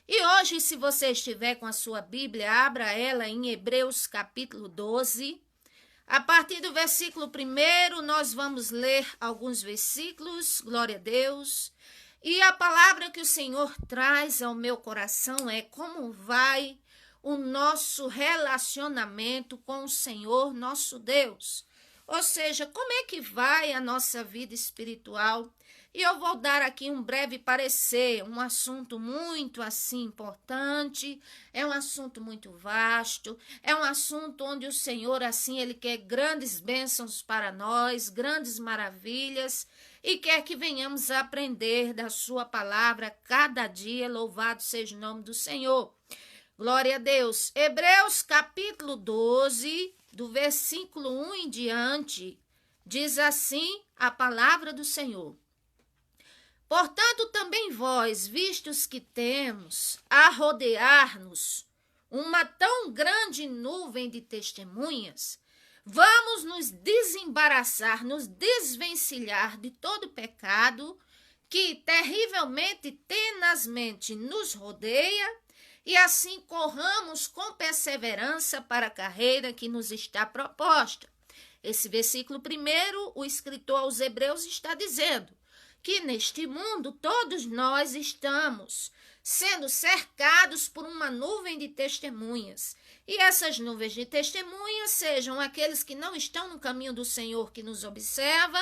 E hoje, se você estiver com a sua Bíblia, abra ela em Hebreus capítulo 12. A partir do versículo 1, nós vamos ler alguns versículos, glória a Deus. E a palavra que o Senhor traz ao meu coração é como vai o nosso relacionamento com o Senhor, nosso Deus. Ou seja, como é que vai a nossa vida espiritual? E eu vou dar aqui um breve parecer, um assunto muito assim importante, é um assunto muito vasto, é um assunto onde o Senhor assim ele quer grandes bênçãos para nós, grandes maravilhas e quer que venhamos a aprender da sua palavra cada dia, louvado seja o nome do Senhor. Glória a Deus. Hebreus capítulo 12, do versículo 1 em diante, diz assim a palavra do Senhor. Portanto, também vós, vistos que temos a rodear-nos uma tão grande nuvem de testemunhas, vamos nos desembaraçar, nos desvencilhar de todo pecado que terrivelmente, tenazmente nos rodeia, e assim corramos com perseverança para a carreira que nos está proposta. Esse versículo 1, o escritor aos Hebreus está dizendo que neste mundo todos nós estamos sendo cercados por uma nuvem de testemunhas. E essas nuvens de testemunhas sejam aqueles que não estão no caminho do Senhor que nos observa,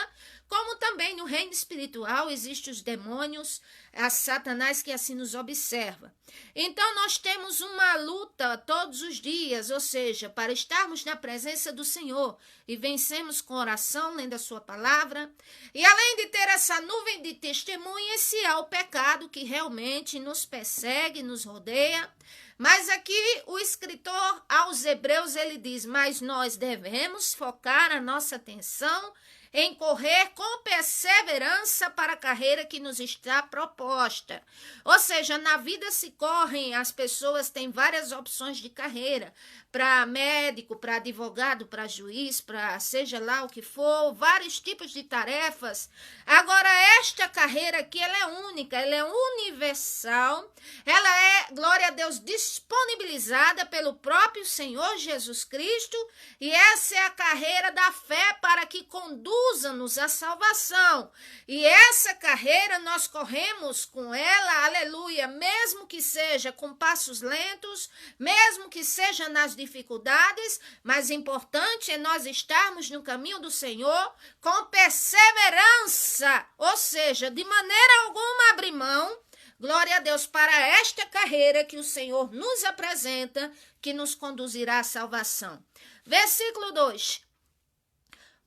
como também no reino espiritual existem os demônios, a Satanás que assim nos observa. Então nós temos uma luta todos os dias, ou seja, para estarmos na presença do Senhor e vencemos com oração, lendo a sua palavra. E além de ter essa nuvem de testemunhas, se há o pecado que realmente nos persegue, nos rodeia. Mas aqui o escritor aos Hebreus, ele diz, mas nós devemos focar a nossa atenção em correr com perseverança para a carreira que nos está proposta. Ou seja, na vida se correm, as pessoas têm várias opções de carreira, para médico, para advogado, para juiz, para seja lá o que for, vários tipos de tarefas. Agora, esta carreira aqui, ela é única, ela é universal, ela é, glória a Deus, disponibilizada pelo próprio Senhor Jesus Cristo, e essa é a carreira da fé para que conduza-nos à salvação. E essa carreira nós corremos com ela, aleluia, mesmo que seja com passos lentos, mesmo que seja nas dificuldades, mas importante é nós estarmos no caminho do Senhor com perseverança, ou seja, de maneira alguma abrir mão, glória a Deus, para esta carreira que o Senhor nos apresenta, que nos conduzirá à salvação. Versículo 2.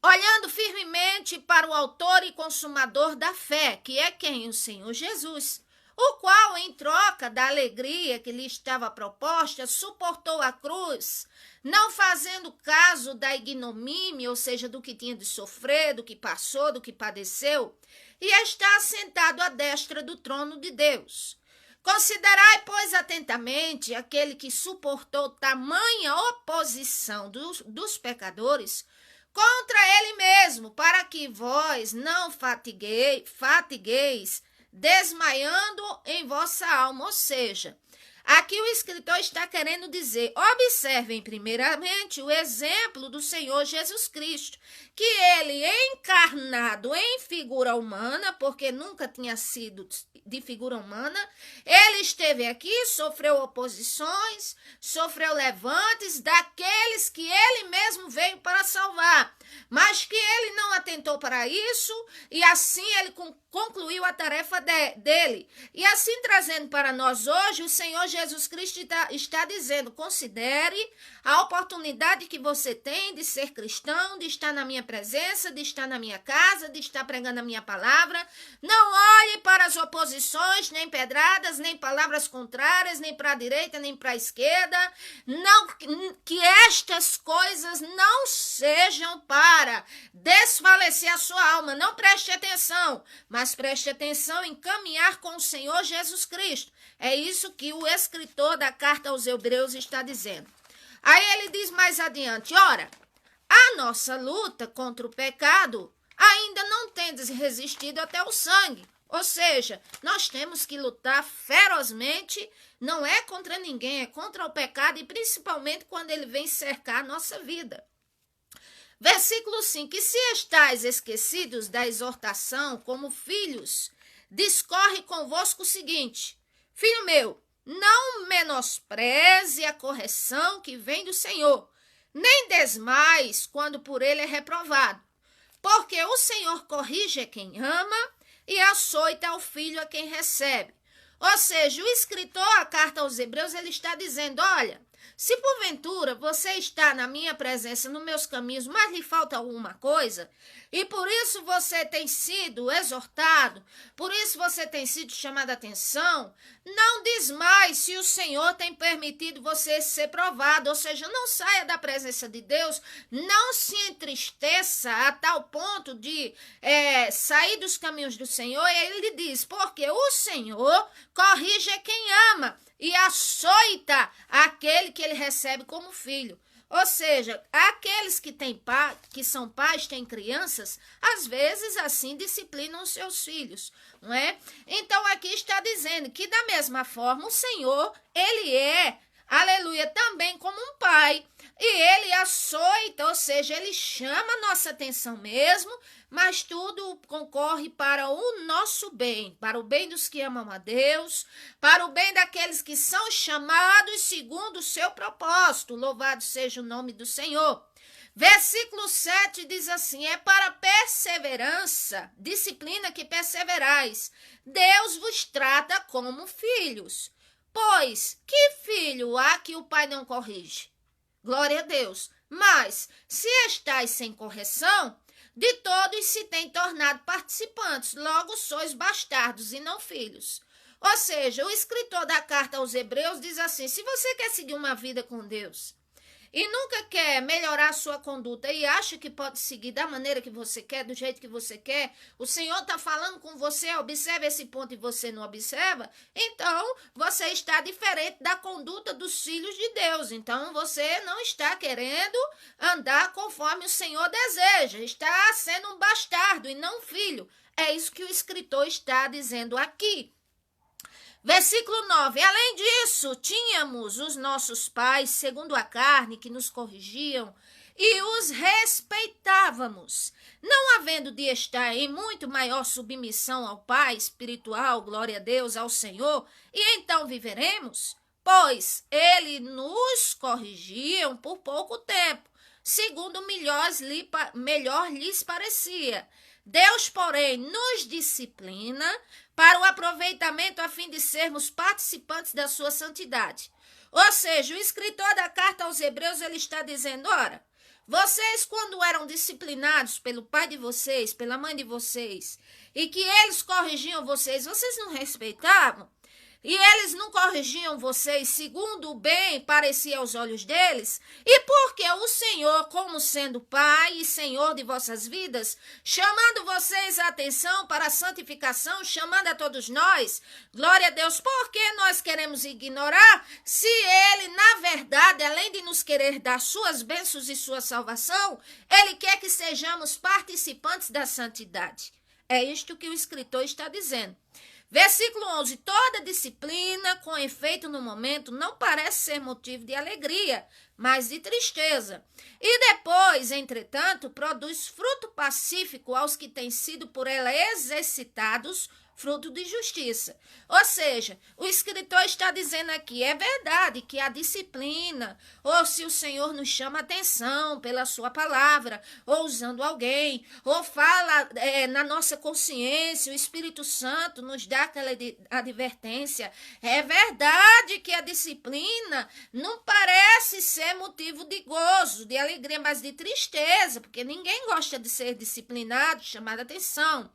Olhando firmemente para o autor e consumador da fé, que é quem? O Senhor Jesus, o qual, em troca da alegria que lhe estava proposta, suportou a cruz, não fazendo caso da ignomínia, ou seja, do que tinha de sofrer, do que passou, do que padeceu, e está assentado à destra do trono de Deus. Considerai, pois, atentamente aquele que suportou tamanha oposição dos pecadores contra ele mesmo, para que vós não fatigueis, desmaiando em vossa alma. Ou seja, aqui o escritor está querendo dizer, observem primeiramente o exemplo do Senhor Jesus Cristo, que ele encarnado em figura humana, porque nunca tinha sido de figura humana, ele esteve aqui, sofreu oposições, sofreu levantes daqueles que ele mesmo veio para salvar, mas que ele não atentou para isso, e assim ele concluiu a tarefa dele. E assim trazendo para nós hoje, o Senhor Jesus Cristo está dizendo, considere a oportunidade que você tem de ser cristão, de estar na minha presença, de estar na minha casa, de estar pregando a minha palavra. Não olhe para as oposições, nem pedradas, nem palavras contrárias, nem para a direita, nem para a esquerda. Não, que estas coisas não sejam para desfalecer a sua alma. Não preste atenção, mas preste atenção em caminhar com o Senhor Jesus Cristo. É isso que o escritor da carta aos Hebreus está dizendo. Aí ele diz mais adiante, ora, a nossa luta contra o pecado ainda não tendes resistido até o sangue, Ou seja, nós temos que lutar ferozmente, não é contra ninguém, é contra o pecado e principalmente quando ele vem cercar a nossa vida. Versículo 5, e se estáis esquecidos da exortação como filhos, discorre convosco o seguinte, filho meu, não menospreze a correção que vem do Senhor, nem desmais quando por ele é reprovado, porque o Senhor corrige a quem ama e açoita ao filho a quem recebe. Ou seja, o escritor, a carta aos Hebreus, ele está dizendo, olha, se porventura você está na minha presença, nos meus caminhos, mas lhe falta alguma coisa, e por isso você tem sido exortado, por isso você tem sido chamado a atenção, não desmaie se o Senhor tem permitido você ser provado, ou seja, não saia da presença de Deus, não se entristeça a tal ponto de sair dos caminhos do Senhor, e ele diz, porque o Senhor corrige quem ama, e açoita aquele que ele recebe como filho. Ou seja, aqueles que que são pais, têm crianças, às vezes assim disciplinam os seus filhos, não é? Então aqui está dizendo que da mesma forma o Senhor, ele é, aleluia, também como um pai, e ele açoita, ou seja, ele chama nossa atenção mesmo, mas tudo concorre para o nosso bem, para o bem dos que amam a Deus, para o bem daqueles que são chamados segundo o seu propósito. Louvado seja o nome do Senhor. Versículo 7 diz assim, é para perseverança, disciplina que perseverais. Deus vos trata como filhos. Pois, que filho há que o pai não corrige? Glória a Deus. Mas, se estáis sem correção, de todos se têm tornado participantes, logo sois bastardos e não filhos. Ou seja, o escritor da carta aos Hebreus diz assim, se você quer seguir uma vida com Deus e nunca quer melhorar a sua conduta e acha que pode seguir da maneira que você quer, do jeito que você quer, o Senhor está falando com você, observa esse ponto e você não observa, então você está diferente da conduta dos filhos de Deus. Então você não está querendo andar conforme o Senhor deseja, está sendo um bastardo e não um filho. É isso que o escritor está dizendo aqui. Versículo 9, além disso, tínhamos os nossos pais, segundo a carne, que nos corrigiam, e os respeitávamos, não havendo de estar em muito maior submissão ao Pai espiritual, glória a Deus, ao Senhor, e então viveremos? Pois ele nos corrigiam por pouco tempo, segundo melhor lhes parecia. Deus, porém, nos disciplina para o aproveitamento a fim de sermos participantes da sua santidade. Ou seja, o escritor da carta aos Hebreus, ele está dizendo, ora, vocês quando eram disciplinados pelo pai de vocês, pela mãe de vocês, e que eles corrigiam vocês, vocês não respeitavam? E eles não corrigiam vocês segundo o bem parecia aos olhos deles? E porque o Senhor, como sendo Pai e Senhor de vossas vidas, chamando vocês a atenção para a santificação, chamando a todos nós, glória a Deus, por que nós queremos ignorar se Ele, na verdade, além de nos querer dar suas bênçãos e sua salvação, Ele quer que sejamos participantes da santidade? É isto que o escritor está dizendo. Versículo 11, toda disciplina com efeito no momento não parece ser motivo de alegria, mas de tristeza. E depois, entretanto, produz fruto pacífico aos que têm sido por ela exercitados, fruto de justiça. Ou seja, o escritor está dizendo aqui, é verdade que a disciplina, ou se o Senhor nos chama atenção pela sua palavra, ou usando alguém, ou fala na nossa consciência, o Espírito Santo nos dá aquela advertência. É verdade que a disciplina não parece ser motivo de gozo, de alegria, mas de tristeza, porque ninguém gosta de ser disciplinado, chamado atenção.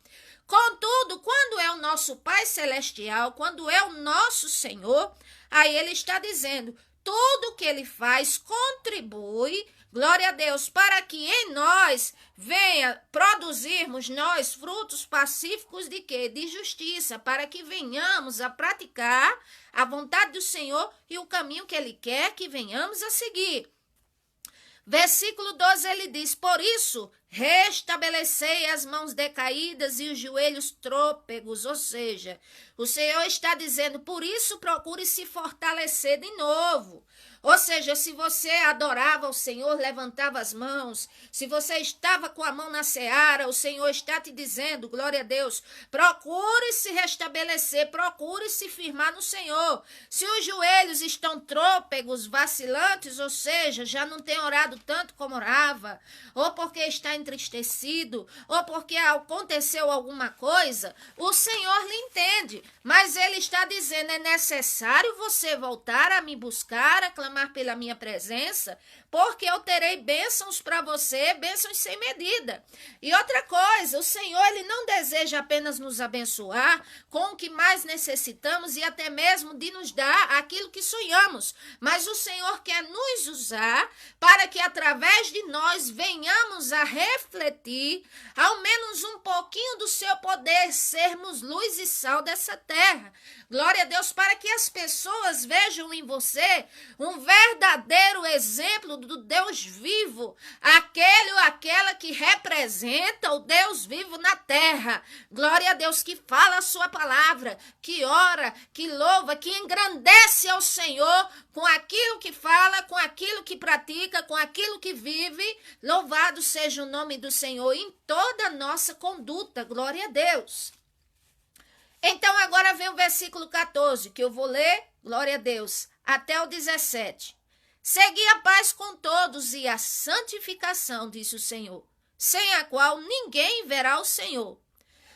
Contudo, quando é o nosso Pai Celestial, quando é o nosso Senhor, aí ele está dizendo, tudo que ele faz contribui, glória a Deus, para que em nós venha produzirmos nós frutos pacíficos de quê? De justiça, para que venhamos a praticar a vontade do Senhor e o caminho que ele quer que venhamos a seguir. Versículo 12, ele diz, por isso, Restabelecei as mãos decaídas e os joelhos trôpegos, ou seja, o Senhor está dizendo, por isso procure se fortalecer de novo. Ou seja, se você adorava o Senhor, levantava as mãos, se você estava com a mão na seara, o Senhor está te dizendo, glória a Deus, procure se restabelecer, procure se firmar no Senhor. Se os joelhos estão trôpegos, vacilantes, ou seja, já não tem orado tanto como orava, ou porque está entristecido, ou porque aconteceu alguma coisa, o Senhor lhe entende, mas Ele está dizendo, é necessário você voltar a me buscar, a clamar pela minha presença, porque eu terei bênçãos para você, bênçãos sem medida. E outra coisa, o Senhor, Ele não deseja apenas nos abençoar com o que mais necessitamos e até mesmo de nos dar aquilo que sonhamos, mas o Senhor quer nos usar para que através de nós venhamos a refletir ao menos um pouquinho do seu poder, sermos luz e sal dessa terra. Glória a Deus, para que as pessoas vejam em você um verdadeiro exemplo do Deus vivo, aquele ou aquela que representa o Deus vivo na terra. Glória a Deus, que fala a sua palavra, que ora, que louva, que engrandece ao Senhor com aquilo que fala, com aquilo que pratica, com aquilo que vive. Louvado seja o nome do Senhor em toda a nossa conduta. Glória a Deus. Então agora vem o versículo 14, que eu vou ler, glória a Deus, até o 17. Segui a paz com todos e a santificação, disse o Senhor, sem a qual ninguém verá o Senhor.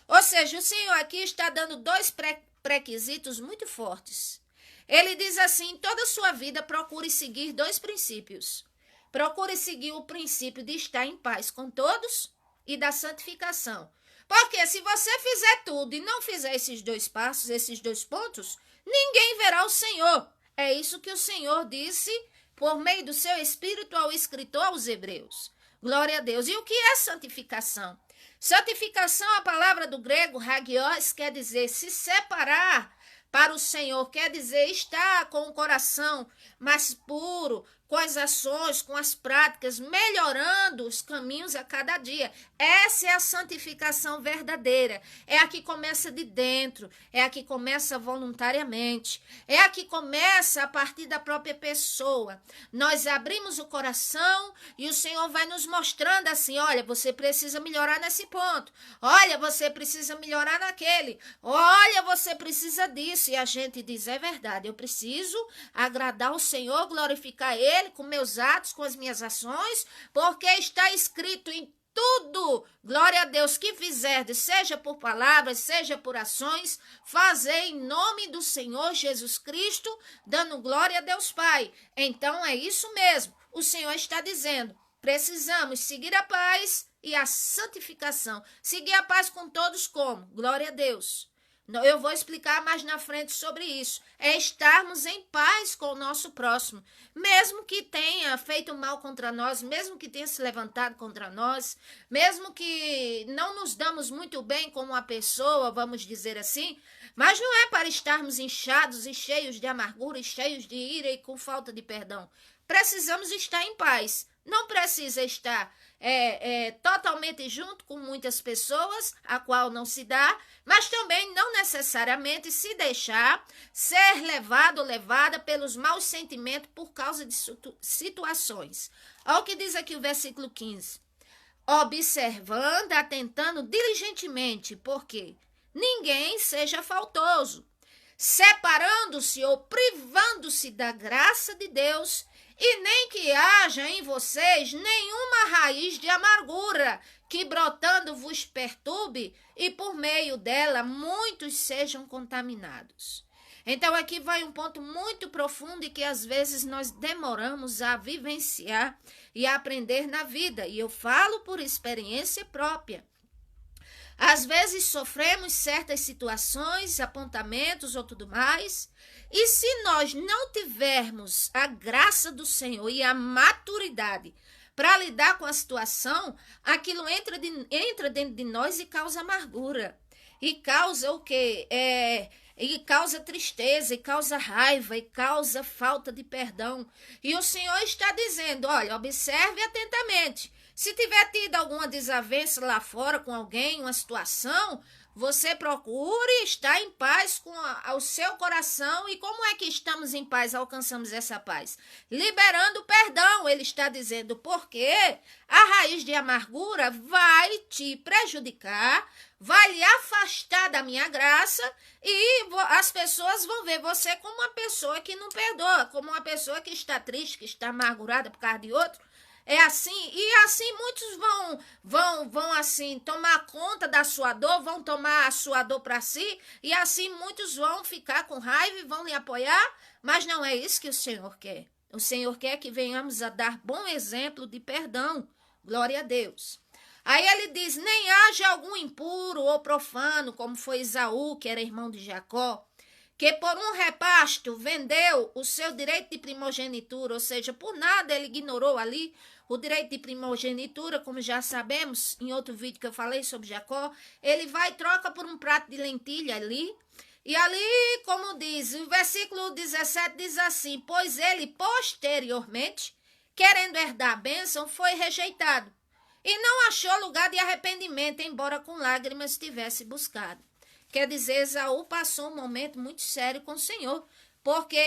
Ou seja, o Senhor aqui está dando dois pré-requisitos muito fortes. Ele diz assim, em toda a sua vida procure seguir dois princípios. Procure seguir o princípio de estar em paz com todos e da santificação. Porque se você fizer tudo e não fizer esses dois passos, esses dois pontos, ninguém verá o Senhor. É isso que o Senhor disse por meio do seu Espírito ao escritor aos Hebreus. Glória a Deus. E o que é santificação? Santificação, a palavra do grego, hagios, quer dizer se separar para o Senhor, quer dizer estar com o coração mais puro, com as ações, com as práticas, melhorando os caminhos a cada dia. Essa é a santificação verdadeira. É a que começa de dentro, é a que começa voluntariamente, é a que começa a partir da própria pessoa. Nós abrimos o coração e o Senhor vai nos mostrando assim, olha, você precisa melhorar nesse ponto, olha, você precisa melhorar naquele, olha, você precisa disso. E a gente diz, é verdade, eu preciso agradar o Senhor, glorificar Ele, com meus atos, com as minhas ações, porque está escrito em tudo, glória a Deus, que fizerdes, seja por palavras, seja por ações, fazei em nome do Senhor Jesus Cristo, dando glória a Deus Pai. Então é isso mesmo, o Senhor está dizendo, precisamos seguir a paz e a santificação. Seguir a paz com todos como? Glória a Deus. Eu vou explicar mais na frente sobre isso. É estarmos em paz com o nosso próximo. Mesmo que tenha feito mal contra nós, mesmo que tenha se levantado contra nós, mesmo que não nos damos muito bem com uma pessoa, vamos dizer assim, mas não é para estarmos inchados e cheios de amargura, e cheios de ira e com falta de perdão. Precisamos estar em paz. Não precisa estar totalmente junto com muitas pessoas, a qual não se dá, mas também não necessariamente se deixar ser levado ou levada pelos maus sentimentos por causa de situações. Olha o que diz aqui o versículo 15. Observando, atentando diligentemente, porque ninguém seja faltoso, separando-se ou privando-se da graça de Deus, e nem que haja em vocês nenhuma raiz de amargura, que brotando vos perturbe, e por meio dela muitos sejam contaminados. Então aqui vai um ponto muito profundo e que às vezes nós demoramos a vivenciar e a aprender na vida. E eu falo por experiência própria. Às vezes sofremos certas situações, apontamentos ou tudo mais, e se nós não tivermos a graça do Senhor e a maturidade para lidar com a situação, aquilo entra dentro de nós e causa amargura. E causa o quê? E causa tristeza, e causa raiva, e causa falta de perdão. E o Senhor está dizendo, olha, observe atentamente, Se tiver tido alguma desavença lá fora com alguém, uma situação, você procure estar em paz com o seu coração. E como é que estamos em paz, alcançamos essa paz? Liberando o perdão, ele está dizendo, porque a raiz de amargura vai te prejudicar, vai lhe afastar da minha graça e as pessoas vão ver você como uma pessoa que não perdoa, como uma pessoa que está triste, que está amargurada por causa de outro. É assim, e assim muitos vão assim tomar conta da sua dor, vão tomar a sua dor para si, e assim muitos vão ficar com raiva e vão lhe apoiar, mas não é isso que o Senhor quer. O Senhor quer que venhamos a dar bom exemplo de perdão. Glória a Deus. Aí ele diz, nem haja algum impuro ou profano, como foi Esaú, que era irmão de Jacó, que por um repasto vendeu o seu direito de primogenitura, ou seja, por nada ele ignorou ali o direito de primogenitura, como já sabemos, em outro vídeo que eu falei sobre Jacó, ele vai e troca por um prato de lentilha ali, e ali, como diz, o versículo 17 diz assim, pois ele posteriormente, querendo herdar a bênção, foi rejeitado, e não achou lugar de arrependimento, embora com lágrimas tivesse buscado. Quer dizer, Esaú passou um momento muito sério com o Senhor, porque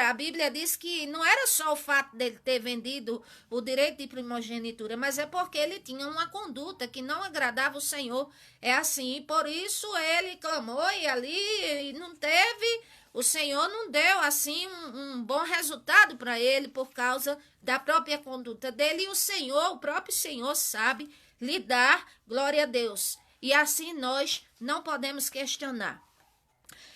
a Bíblia diz que não era só o fato dele ter vendido o direito de primogenitura, mas é porque ele tinha uma conduta que não agradava o Senhor. É assim, e por isso ele clamou e ali não teve, o Senhor não deu assim um bom resultado para ele por causa da própria conduta dele, e o próprio Senhor sabe lidar, glória a Deus. E assim nós não podemos questionar.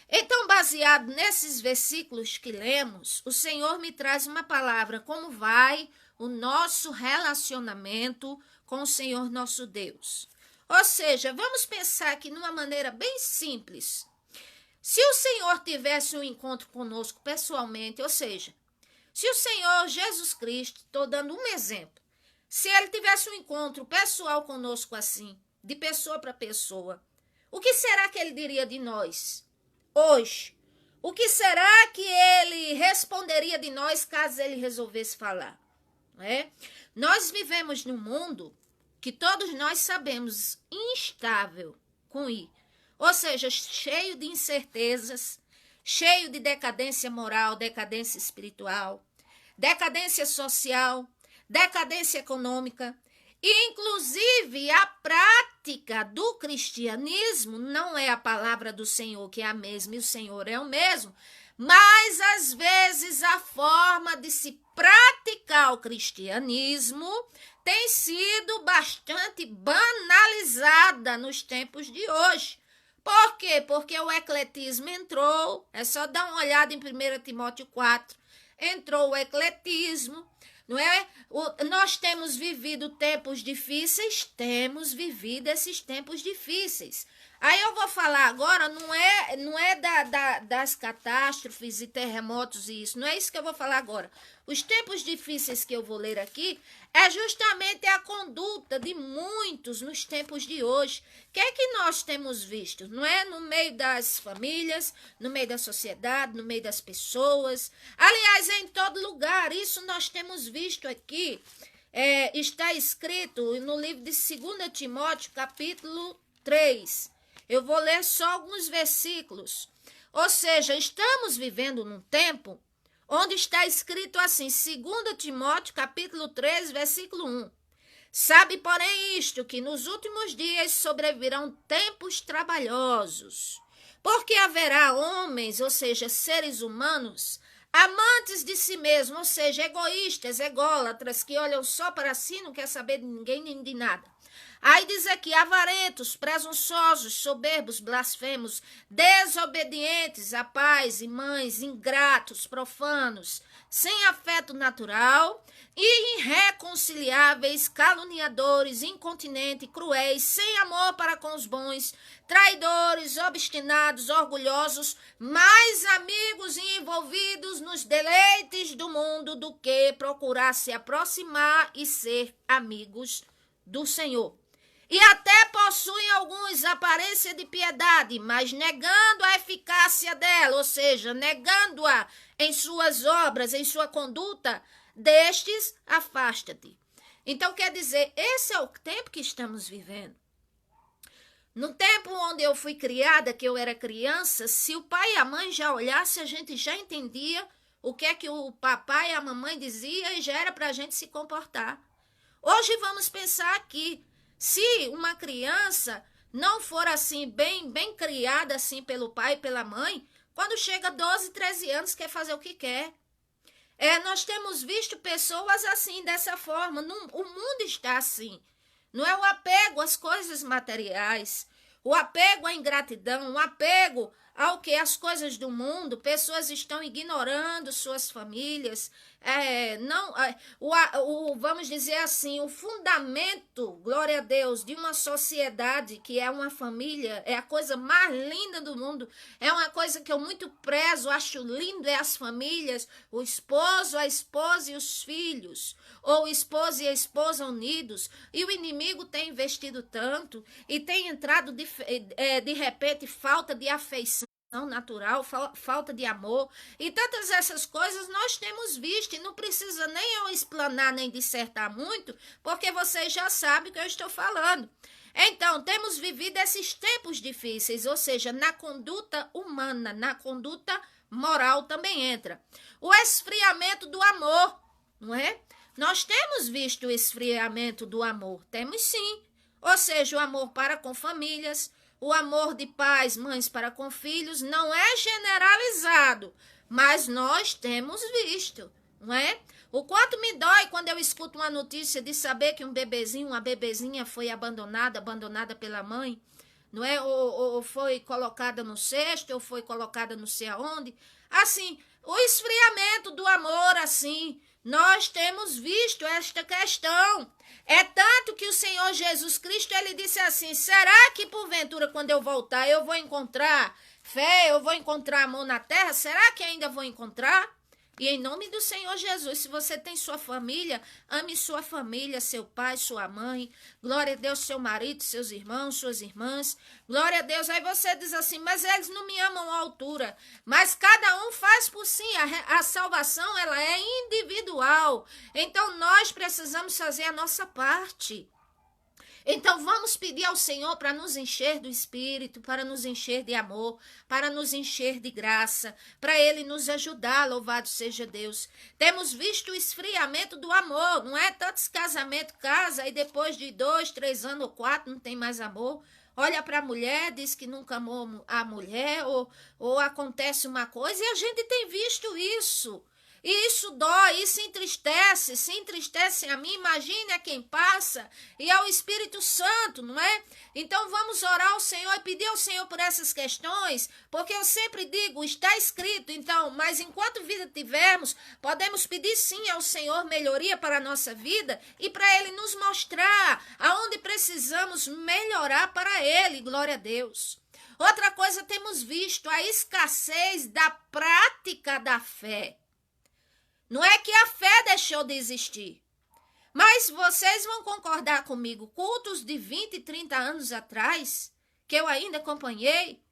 Então, baseado nesses versículos que lemos, o Senhor me traz uma palavra, como vai o nosso relacionamento com o Senhor nosso Deus. Ou seja, vamos pensar aqui numa maneira bem simples. Se o Senhor tivesse um encontro conosco pessoalmente, ou seja, se o Senhor Jesus Cristo, estou dando um exemplo, se ele tivesse um encontro pessoal conosco assim, de pessoa para pessoa, o que será que ele diria de nós hoje? O que será que ele responderia de nós caso ele resolvesse falar? Nós vivemos num mundo que todos nós sabemos instável com I, ou seja, cheio de incertezas, cheio de decadência moral, decadência espiritual, decadência social, decadência econômica. E, inclusive, a prática do cristianismo não é a palavra do Senhor, que é a mesma, e o Senhor é o mesmo, mas, às vezes, a forma de se praticar o cristianismo tem sido bastante banalizada nos tempos de hoje. Por quê? Porque o ecletismo entrou, é só dar uma olhada em 1 Timóteo 4, entrou o ecletismo, não é? Nós temos vivido tempos difíceis, temos vivido esses tempos difíceis. Aí eu vou falar agora, não é das catástrofes e terremotos e isso, não é isso que eu vou falar agora. Os tempos difíceis que eu vou ler aqui é justamente a conduta de muitos nos tempos de hoje. O que é que nós temos visto? Não é? No meio das famílias, no meio da sociedade, no meio das pessoas. Aliás, em todo lugar, isso nós temos visto aqui. Está escrito no livro de 2 Timóteo, capítulo 3. Eu vou ler só alguns versículos. Ou seja, estamos vivendo num tempo onde está escrito assim, 2 Timóteo, capítulo 3, versículo 1. Sabe, porém, isto, que nos últimos dias sobrevirão tempos trabalhosos, porque haverá homens, ou seja, seres humanos, amantes de si mesmos, ou seja, egoístas, ególatras, que olham só para si, não quer saber de ninguém nem de nada. Aí diz aqui, avarentos, presunçosos, soberbos, blasfemos, desobedientes a pais e mães, ingratos, profanos, sem afeto natural, irreconciliáveis, caluniadores, incontinentes, cruéis, sem amor para com os bons, traidores, obstinados, orgulhosos, mais amigos e envolvidos nos deleites do mundo do que procurar se aproximar e ser amigos do Senhor. E até possuem alguns aparência de piedade, mas negando a eficácia dela, ou seja, negando-a em suas obras, em sua conduta, destes afasta-te. Então, quer dizer, esse é o tempo que estamos vivendo. No tempo onde eu fui criada, que eu era criança, se o pai e a mãe já olhassem, a gente já entendia o que é que o papai e a mamãe dizia e já era para a gente se comportar. Hoje vamos pensar aqui, se uma criança não for assim, bem criada assim pelo pai e pela mãe, quando chega 12, 13 anos quer fazer o que quer. Nós temos visto pessoas assim, dessa forma, o mundo está assim. Não é o apego às coisas materiais, o apego à ingratidão, o apego ao que as coisas do mundo, pessoas estão ignorando suas famílias, vamos dizer assim, o fundamento, glória a Deus, de uma sociedade que é uma família, é a coisa mais linda do mundo, é uma coisa que eu muito prezo, acho lindo, é as famílias, o esposo, a esposa e os filhos, ou o esposo e a esposa unidos, e o inimigo tem investido tanto, e tem entrado de repente falta de afeição natural, falta de amor, e tantas essas coisas nós temos visto, e não precisa nem eu explanar nem dissertar muito, porque vocês já sabem o que eu estou falando. Então, temos vivido esses tempos difíceis, ou seja, na conduta humana, na conduta moral também entra. O esfriamento do amor, não é? Nós temos visto o esfriamento do amor, temos sim. Ou seja, o amor para com famílias, o amor de pais, mães para com filhos não é generalizado, mas nós temos visto, não é? O quanto me dói quando eu escuto uma notícia de saber que um bebezinho, uma bebezinha foi abandonada pela mãe, não é? Ou foi colocada no cesto, ou foi colocada não sei aonde. Assim, o esfriamento do amor, assim, nós temos visto esta questão. É tanto que o Senhor Jesus Cristo, ele disse assim, será que porventura quando eu voltar eu vou encontrar fé, eu vou encontrar amor na terra? Será que ainda vou encontrar? E em nome do Senhor Jesus, se você tem sua família, ame sua família, seu pai, sua mãe, glória a Deus, seu marido, seus irmãos, suas irmãs, glória a Deus. Aí você diz assim, mas eles não me amam à altura, mas cada um faz por si, a salvação ela é individual, então nós precisamos fazer a nossa parte. Então vamos pedir ao Senhor para nos encher do Espírito, para nos encher de amor, para nos encher de graça, para Ele nos ajudar, louvado seja Deus. Temos visto o esfriamento do amor, não é? Tantos casamentos casa e depois de 2, 3 anos ou 4 não tem mais amor. Olha para a mulher, diz que nunca amou a mulher, ou acontece uma coisa, e a gente tem visto isso. E isso dói, isso entristece, se entristece a mim, imagine a quem passa, e ao Espírito Santo, não é? Então vamos orar ao Senhor e pedir ao Senhor por essas questões, porque eu sempre digo, está escrito, então, mas enquanto vida tivermos, podemos pedir sim ao Senhor melhoria para a nossa vida e para Ele nos mostrar aonde precisamos melhorar para Ele, glória a Deus. Outra coisa, temos visto a escassez da prática da fé. Não é que a fé deixou de existir, mas vocês vão concordar comigo, cultos de 20, 30 anos atrás, que eu ainda acompanhei,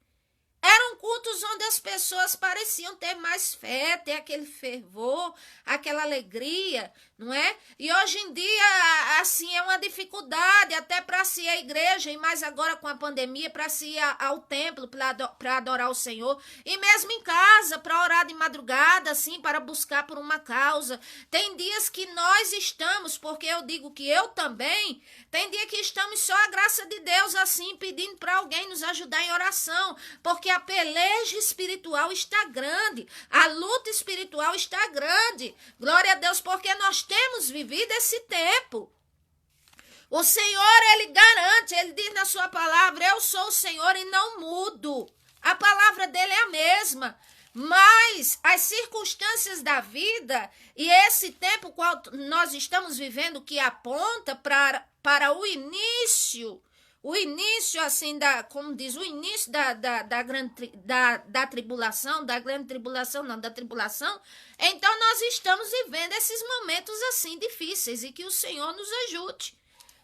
eram cultos onde as pessoas pareciam ter mais fé, ter aquele fervor, aquela alegria, não é? E hoje em dia, assim, é uma dificuldade até para se ir à igreja, e mais agora com a pandemia, para se ir ao templo, para adorar o Senhor, e mesmo em casa, para orar de madrugada, assim, para buscar por uma causa. Tem dias que nós estamos, porque eu digo que eu também, tem dia que estamos só a graça de Deus, assim, pedindo para alguém nos ajudar em oração, porque a peleja espiritual está grande, a luta espiritual está grande, glória a Deus, porque nós temos vivido esse tempo. O Senhor, Ele garante, Ele diz na sua palavra, eu sou o Senhor e não mudo, a palavra dEle é a mesma, mas as circunstâncias da vida e esse tempo qual nós estamos vivendo que aponta para o início assim, como diz, o início da tribulação, da tribulação, então nós estamos vivendo esses momentos assim difíceis e que o Senhor nos ajude.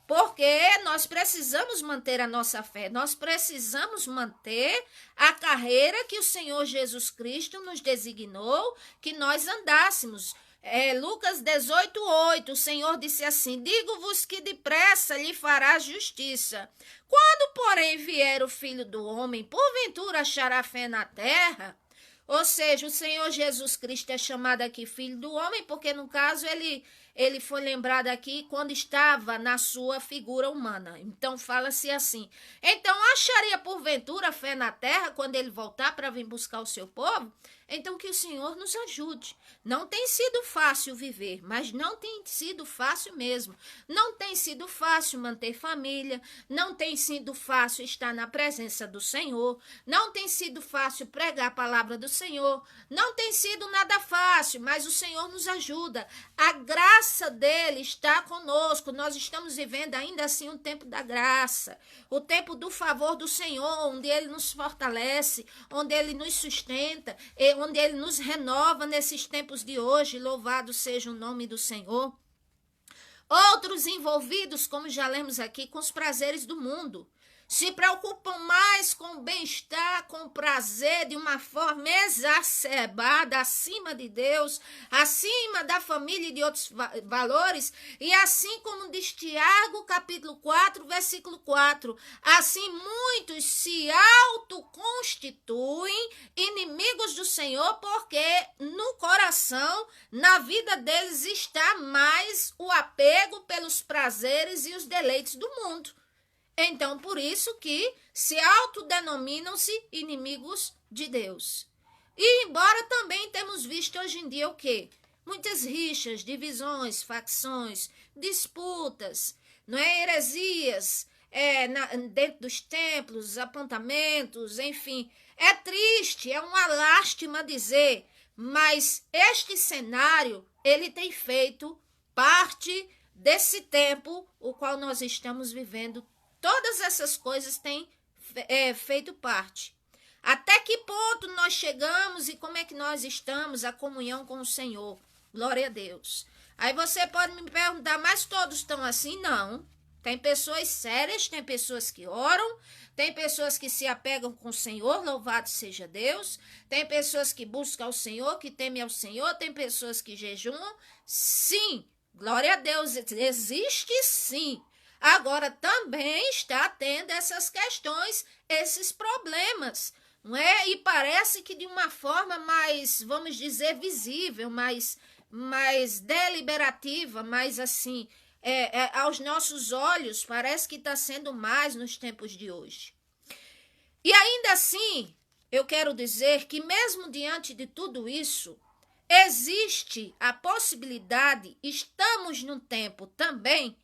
Porque nós precisamos manter a nossa fé, nós precisamos manter a carreira que o Senhor Jesus Cristo nos designou que nós andássemos. Lucas 18:8, o Senhor disse assim: digo-vos que depressa lhe fará justiça. Quando, porém, vier o Filho do Homem, porventura achará fé na terra? Ou seja, o Senhor Jesus Cristo é chamado aqui Filho do Homem, porque no caso ele foi lembrado aqui quando estava na sua figura humana. Então fala-se assim: então acharia porventura fé na terra quando ele voltar para vir buscar o seu povo? Então que o Senhor nos ajude. Não tem sido fácil viver, mas não tem sido fácil mesmo. Não tem sido fácil manter família, não tem sido fácil estar na presença do Senhor, não tem sido fácil pregar a palavra do Senhor, não tem sido nada fácil, mas o Senhor nos ajuda. A graça dele está conosco. Nós estamos vivendo ainda assim um tempo da graça, o tempo do favor do Senhor, onde ele nos fortalece, onde ele nos sustenta, onde ele nos renova nesses tempos de hoje. Louvado seja o nome do Senhor. Outros envolvidos, como já lemos aqui, com os prazeres do mundo, se preocupam mais com o bem-estar, com o prazer de uma forma exacerbada, acima de Deus, acima da família e de outros valores. E assim como diz Tiago, capítulo 4, versículo 4, assim muitos se autoconstituem inimigos do Senhor, porque no coração, na vida deles, está mais o apego pelos prazeres e os deleites do mundo. Então, por isso que se autodenominam-se inimigos de Deus. E embora também temos visto hoje em dia o quê? Muitas rixas, divisões, facções, disputas, não é? Heresias dentro dos templos, apontamentos, enfim. É triste, é uma lástima dizer, mas este cenário, ele tem feito parte desse tempo o qual nós estamos vivendo. Todas essas coisas têm feito parte. Até que ponto nós chegamos e como é que nós estamos, a comunhão com o Senhor? Glória a Deus. Aí você pode me perguntar, mas todos estão assim? Não. Tem pessoas sérias, tem pessoas que oram, tem pessoas que se apegam com o Senhor, louvado seja Deus. Tem pessoas que buscam o Senhor, que temem ao Senhor, tem pessoas que jejuam. Sim, glória a Deus, existe sim. Agora também está tendo essas questões, esses problemas, não é? E parece que de uma forma mais, vamos dizer, visível, mais deliberativa, mais assim, aos nossos olhos, parece que está sendo mais nos tempos de hoje. E ainda assim, eu quero dizer que mesmo diante de tudo isso, existe a possibilidade, estamos num tempo também,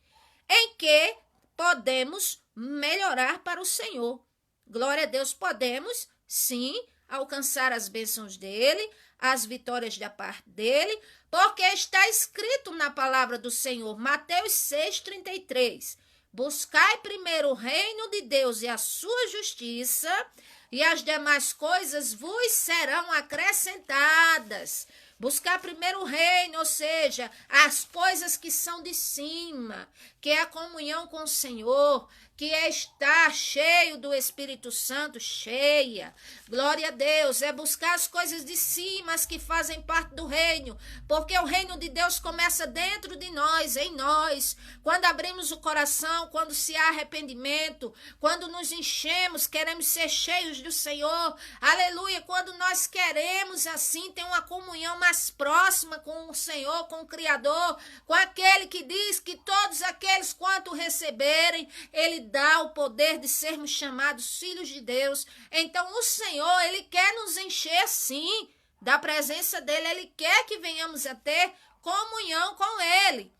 em que podemos melhorar para o Senhor. Glória a Deus, podemos, sim, alcançar as bênçãos dele, as vitórias da parte dele, porque está escrito na palavra do Senhor, Mateus 6,33. Buscai primeiro o reino de Deus e a sua justiça, e as demais coisas vos serão acrescentadas. Buscar primeiro o reino, ou seja, as coisas que são de cima, que é a comunhão com o Senhor, que é estar cheio do Espírito Santo, cheia. Glória a Deus, é buscar as coisas de cima, as que fazem parte do reino, porque o reino de Deus começa dentro de nós, em nós. Quando abrimos o coração, quando se há arrependimento, quando nos enchemos, queremos ser cheios do Senhor, aleluia, quando nós queremos assim ter uma comunhão mais próxima com o Senhor, com o Criador, com aquele que diz que todos aqueles quanto receberem, ele dá o poder de sermos chamados filhos de Deus. Então o Senhor, ele quer nos encher sim da presença dele, ele quer que venhamos a ter comunhão com ele.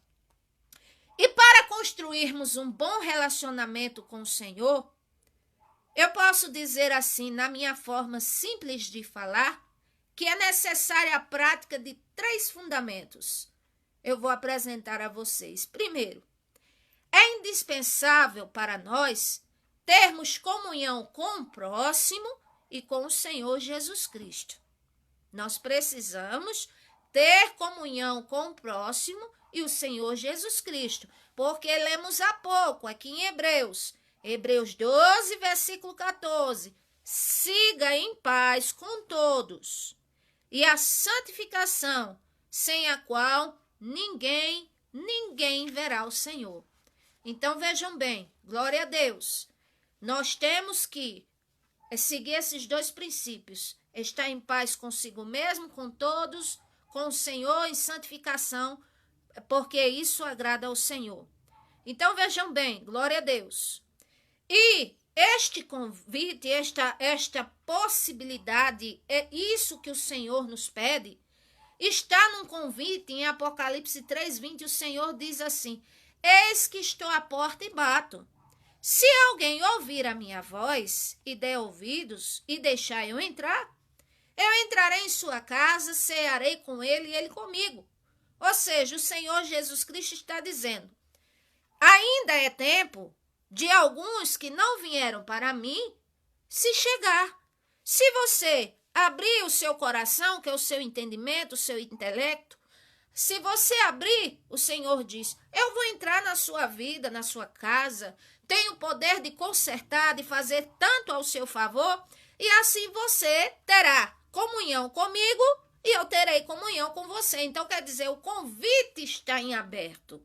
E para construirmos um bom relacionamento com o Senhor, eu posso dizer assim, na minha forma simples de falar, que é necessária a prática de 3 fundamentos. Eu vou apresentar a vocês. Primeiro, é indispensável para nós termos comunhão com o próximo e com o Senhor Jesus Cristo. Nós precisamos ter comunhão com o próximo e o Senhor Jesus Cristo, porque lemos há pouco aqui em Hebreus 12, versículo 14, siga em paz com todos. E a santificação sem a qual ninguém verá o Senhor. Então vejam bem, glória a Deus, nós temos que seguir esses dois princípios, estar em paz consigo mesmo, com todos, com o Senhor, em santificação, porque isso agrada ao Senhor. Então vejam bem, glória a Deus. E este convite, esta possibilidade, é isso que o Senhor nos pede, está num convite em Apocalipse 3:20, o Senhor diz assim: eis que estou à porta e bato. Se alguém ouvir a minha voz e der ouvidos e deixar eu entrar, eu entrarei em sua casa, cearei com ele e ele comigo. Ou seja, o Senhor Jesus Cristo está dizendo, ainda é tempo de alguns que não vieram para mim se chegar. Se você abrir o seu coração, que é o seu entendimento, o seu intelecto, se você abrir, o Senhor diz, eu vou entrar na sua vida, na sua casa, tenho o poder de consertar, de fazer tanto ao seu favor, e assim você terá comunhão comigo e eu terei comunhão com você. Então, quer dizer, o convite está em aberto.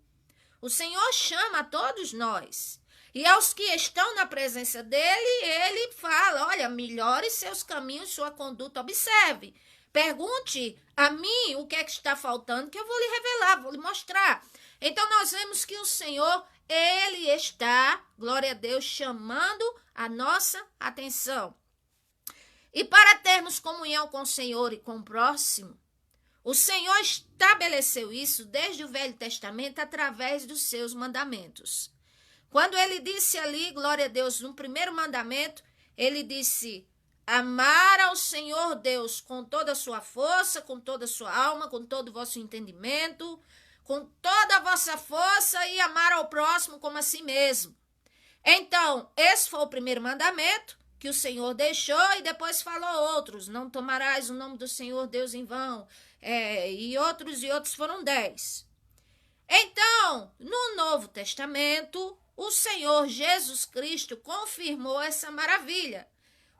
O Senhor chama a todos nós. E aos que estão na presença dele, ele fala, olha, melhore seus caminhos, sua conduta, observe. Pergunte a mim o que é que está faltando, que eu vou lhe revelar, vou lhe mostrar. Então, nós vemos que o Senhor, ele está, glória a Deus, chamando a nossa atenção. E para termos comunhão com o Senhor e com o próximo, o Senhor estabeleceu isso desde o Velho Testamento através dos seus mandamentos. Quando ele disse ali, glória a Deus, no primeiro mandamento, ele disse, amar ao Senhor Deus com toda a sua força, com toda a sua alma, com todo o vosso entendimento, com toda a vossa força e amar ao próximo como a si mesmo. Então, esse foi o primeiro mandamento que o Senhor deixou e depois falou outros. Não tomarás o nome do Senhor Deus em vão. E outros foram 10. Então, no Novo Testamento, o Senhor Jesus Cristo confirmou essa maravilha.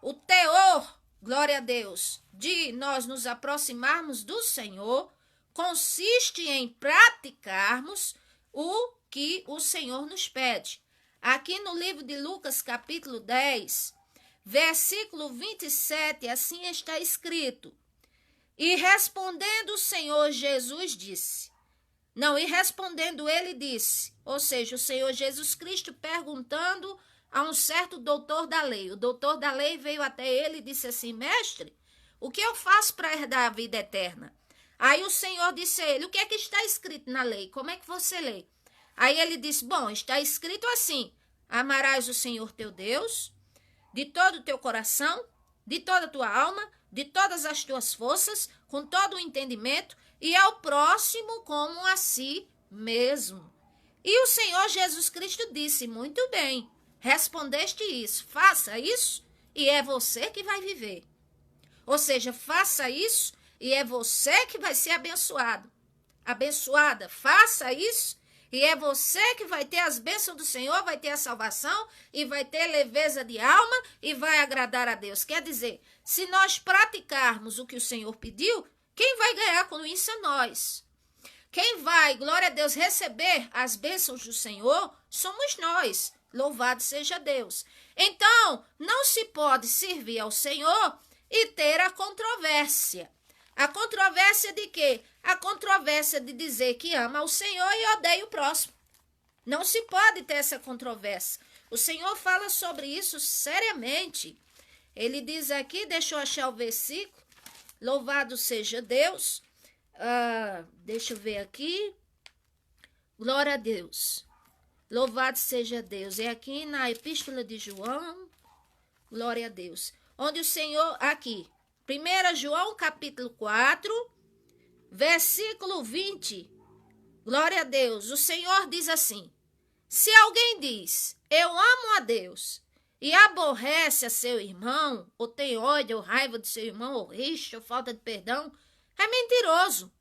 O teor, glória a Deus, de nós nos aproximarmos do Senhor consiste em praticarmos o que o Senhor nos pede. Aqui no livro de Lucas, capítulo 10, versículo 27, assim está escrito. E respondendo o Senhor Jesus disse, e respondendo ele disse, ou seja, o Senhor Jesus Cristo perguntando a um certo doutor da lei. O doutor da lei veio até ele e disse assim, mestre, o que eu faço para herdar a vida eterna? Aí o Senhor disse a ele, o que é que está escrito na lei? Como é que você lê? Aí ele disse, bom, está escrito assim, amarás o Senhor teu Deus de todo o teu coração, de toda a tua alma, de todas as tuas forças, com todo o entendimento, e ao próximo como a si mesmo. E o Senhor Jesus Cristo disse, muito bem, respondeste isso, faça isso e é você que vai viver. Ou seja, faça isso e é você que vai ser abençoado. Abençoada, faça isso e é você que vai ter as bênçãos do Senhor, vai ter a salvação e vai ter leveza de alma e vai agradar a Deus. Quer dizer, se nós praticarmos o que o Senhor pediu, quem vai ganhar com isso é nós. Quem vai, glória a Deus, receber as bênçãos do Senhor somos nós. Louvado seja Deus. Então, não se pode servir ao Senhor e ter a controvérsia. A controvérsia de quê? A controvérsia de dizer que ama ao Senhor e odeia o próximo. Não se pode ter essa controvérsia. O Senhor fala sobre isso seriamente. Ele diz aqui, deixa eu achar o versículo. Louvado seja Deus. Deixa eu ver aqui. Glória a Deus. Louvado seja Deus. É aqui na Epístola de João. Glória a Deus. Onde o Senhor, aqui. 1 João capítulo 4, versículo 20. Glória a Deus. O Senhor diz assim. Se alguém diz, eu amo a Deus, e aborrece a seu irmão, ou tem ódio ou raiva do seu irmão, ou rixa, ou falta de perdão, é mentiroso.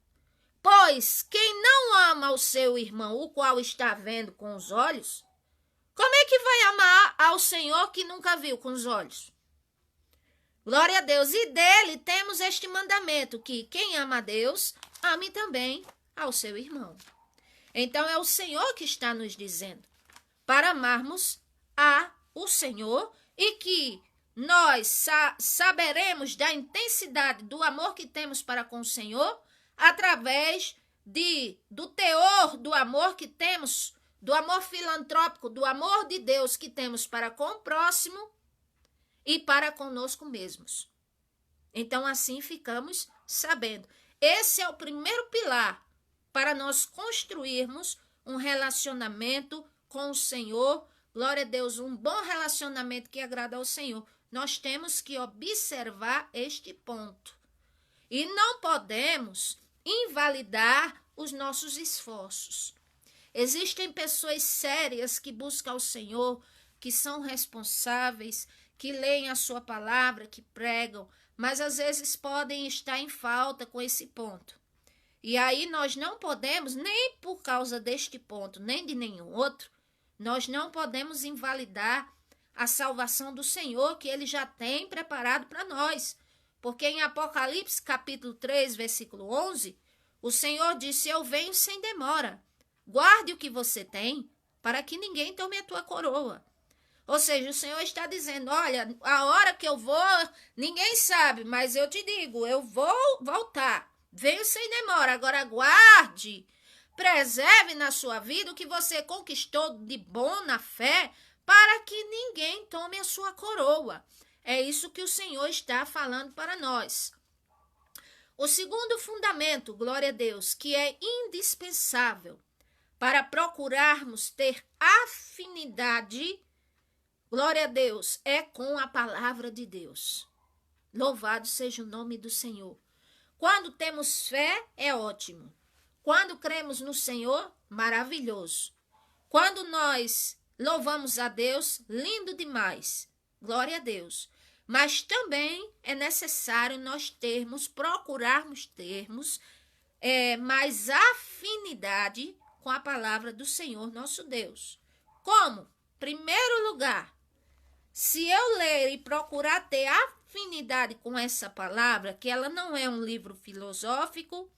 Pois quem não ama o seu irmão, o qual está vendo com os olhos, como é que vai amar ao Senhor que nunca viu com os olhos? Glória a Deus. E dele temos este mandamento, que quem ama a Deus, ame também ao seu irmão. Então é o Senhor que está nos dizendo para amarmos o Senhor e que nós saberemos da intensidade do amor que temos para com o Senhor através do teor do amor que temos, do amor filantrópico, do amor de Deus que temos para com o próximo e para conosco mesmos. Então assim ficamos sabendo. Esse é o primeiro pilar para nós construirmos um relacionamento com o Senhor. Glória a Deus, um bom relacionamento que agrada ao Senhor. Nós temos que observar este ponto. E não podemos invalidar os nossos esforços. Existem pessoas sérias que buscam o Senhor, que são responsáveis, que leem a sua palavra, que pregam, mas às vezes podem estar em falta com esse ponto. E aí nós não podemos, nem por causa deste ponto, nem de nenhum outro, nós não podemos invalidar a salvação do Senhor que Ele já tem preparado para nós. Porque em Apocalipse capítulo 3, versículo 11, o Senhor disse, eu venho sem demora. Guarde o que você tem, para que ninguém tome a tua coroa. Ou seja, o Senhor está dizendo, olha, a hora que eu vou, ninguém sabe, mas eu te digo, eu vou voltar. Venho sem demora. Agora guarde, preserve na sua vida o que você conquistou de bom na fé, para que ninguém tome a sua coroa. É isso que o Senhor está falando para nós. O segundo fundamento, glória a Deus, que é indispensável para procurarmos ter afinidade, glória a Deus, é com a palavra de Deus. Louvado seja o nome do Senhor. Quando temos fé, é ótimo. Quando cremos no Senhor, maravilhoso. Quando nós louvamos a Deus, lindo demais. Glória a Deus. Mas também é necessário nós procurarmos termos mais afinidade com a palavra do Senhor nosso Deus. Como? Primeiro lugar, se eu ler e procurar ter afinidade com essa palavra, que ela não é um livro filosófico,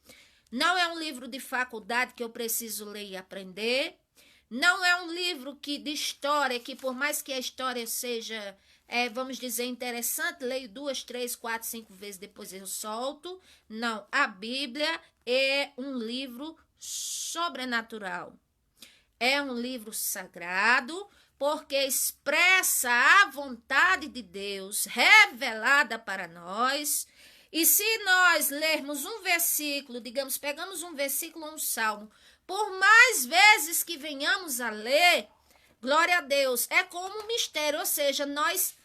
não é um livro de faculdade que eu preciso ler e aprender, não é um livro de história, que por mais que a história seja, vamos dizer, interessante, leio 2, 3, 4, 5 vezes, depois eu solto. Não, a Bíblia é um livro sobrenatural. É um livro sagrado, porque expressa a vontade de Deus revelada para nós. E se nós lermos um versículo, digamos, pegamos um versículo ou um salmo, por mais vezes que venhamos a ler, glória a Deus, é como um mistério, ou seja, nós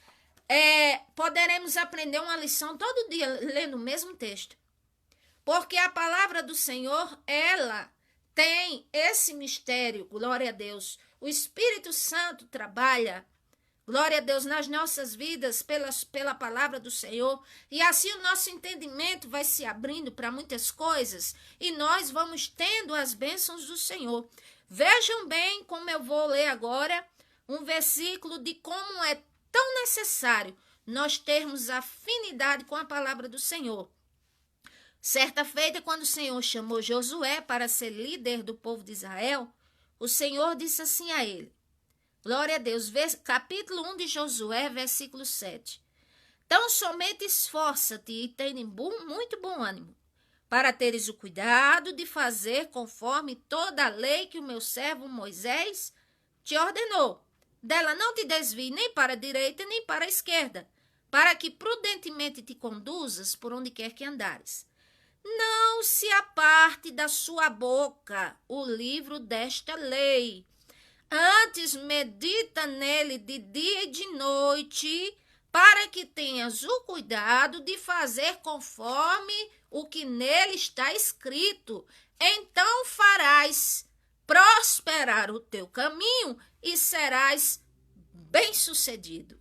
poderemos aprender uma lição todo dia lendo o mesmo texto. Porque a palavra do Senhor, ela tem esse mistério, glória a Deus. O Espírito Santo trabalha, glória a Deus, nas nossas vidas pela palavra do Senhor. E assim o nosso entendimento vai se abrindo para muitas coisas e nós vamos tendo as bênçãos do Senhor. Vejam bem como eu vou ler agora um versículo de como é tão necessário nós termos afinidade com a palavra do Senhor. Certa feita, quando o Senhor chamou Josué para ser líder do povo de Israel, o Senhor disse assim a ele, glória a Deus, capítulo 1 de Josué, versículo 7. Então somente esforça-te e tenha muito bom ânimo, para teres o cuidado de fazer conforme toda a lei que o meu servo Moisés te ordenou. Dela não te desvie nem para a direita nem para a esquerda, para que prudentemente te conduzas por onde quer que andares. Não se aparte da sua boca o livro desta lei. Antes medita nele de dia e de noite, para que tenhas o cuidado de fazer conforme o que nele está escrito. Então farás prosperar o teu caminho e serás bem-sucedido.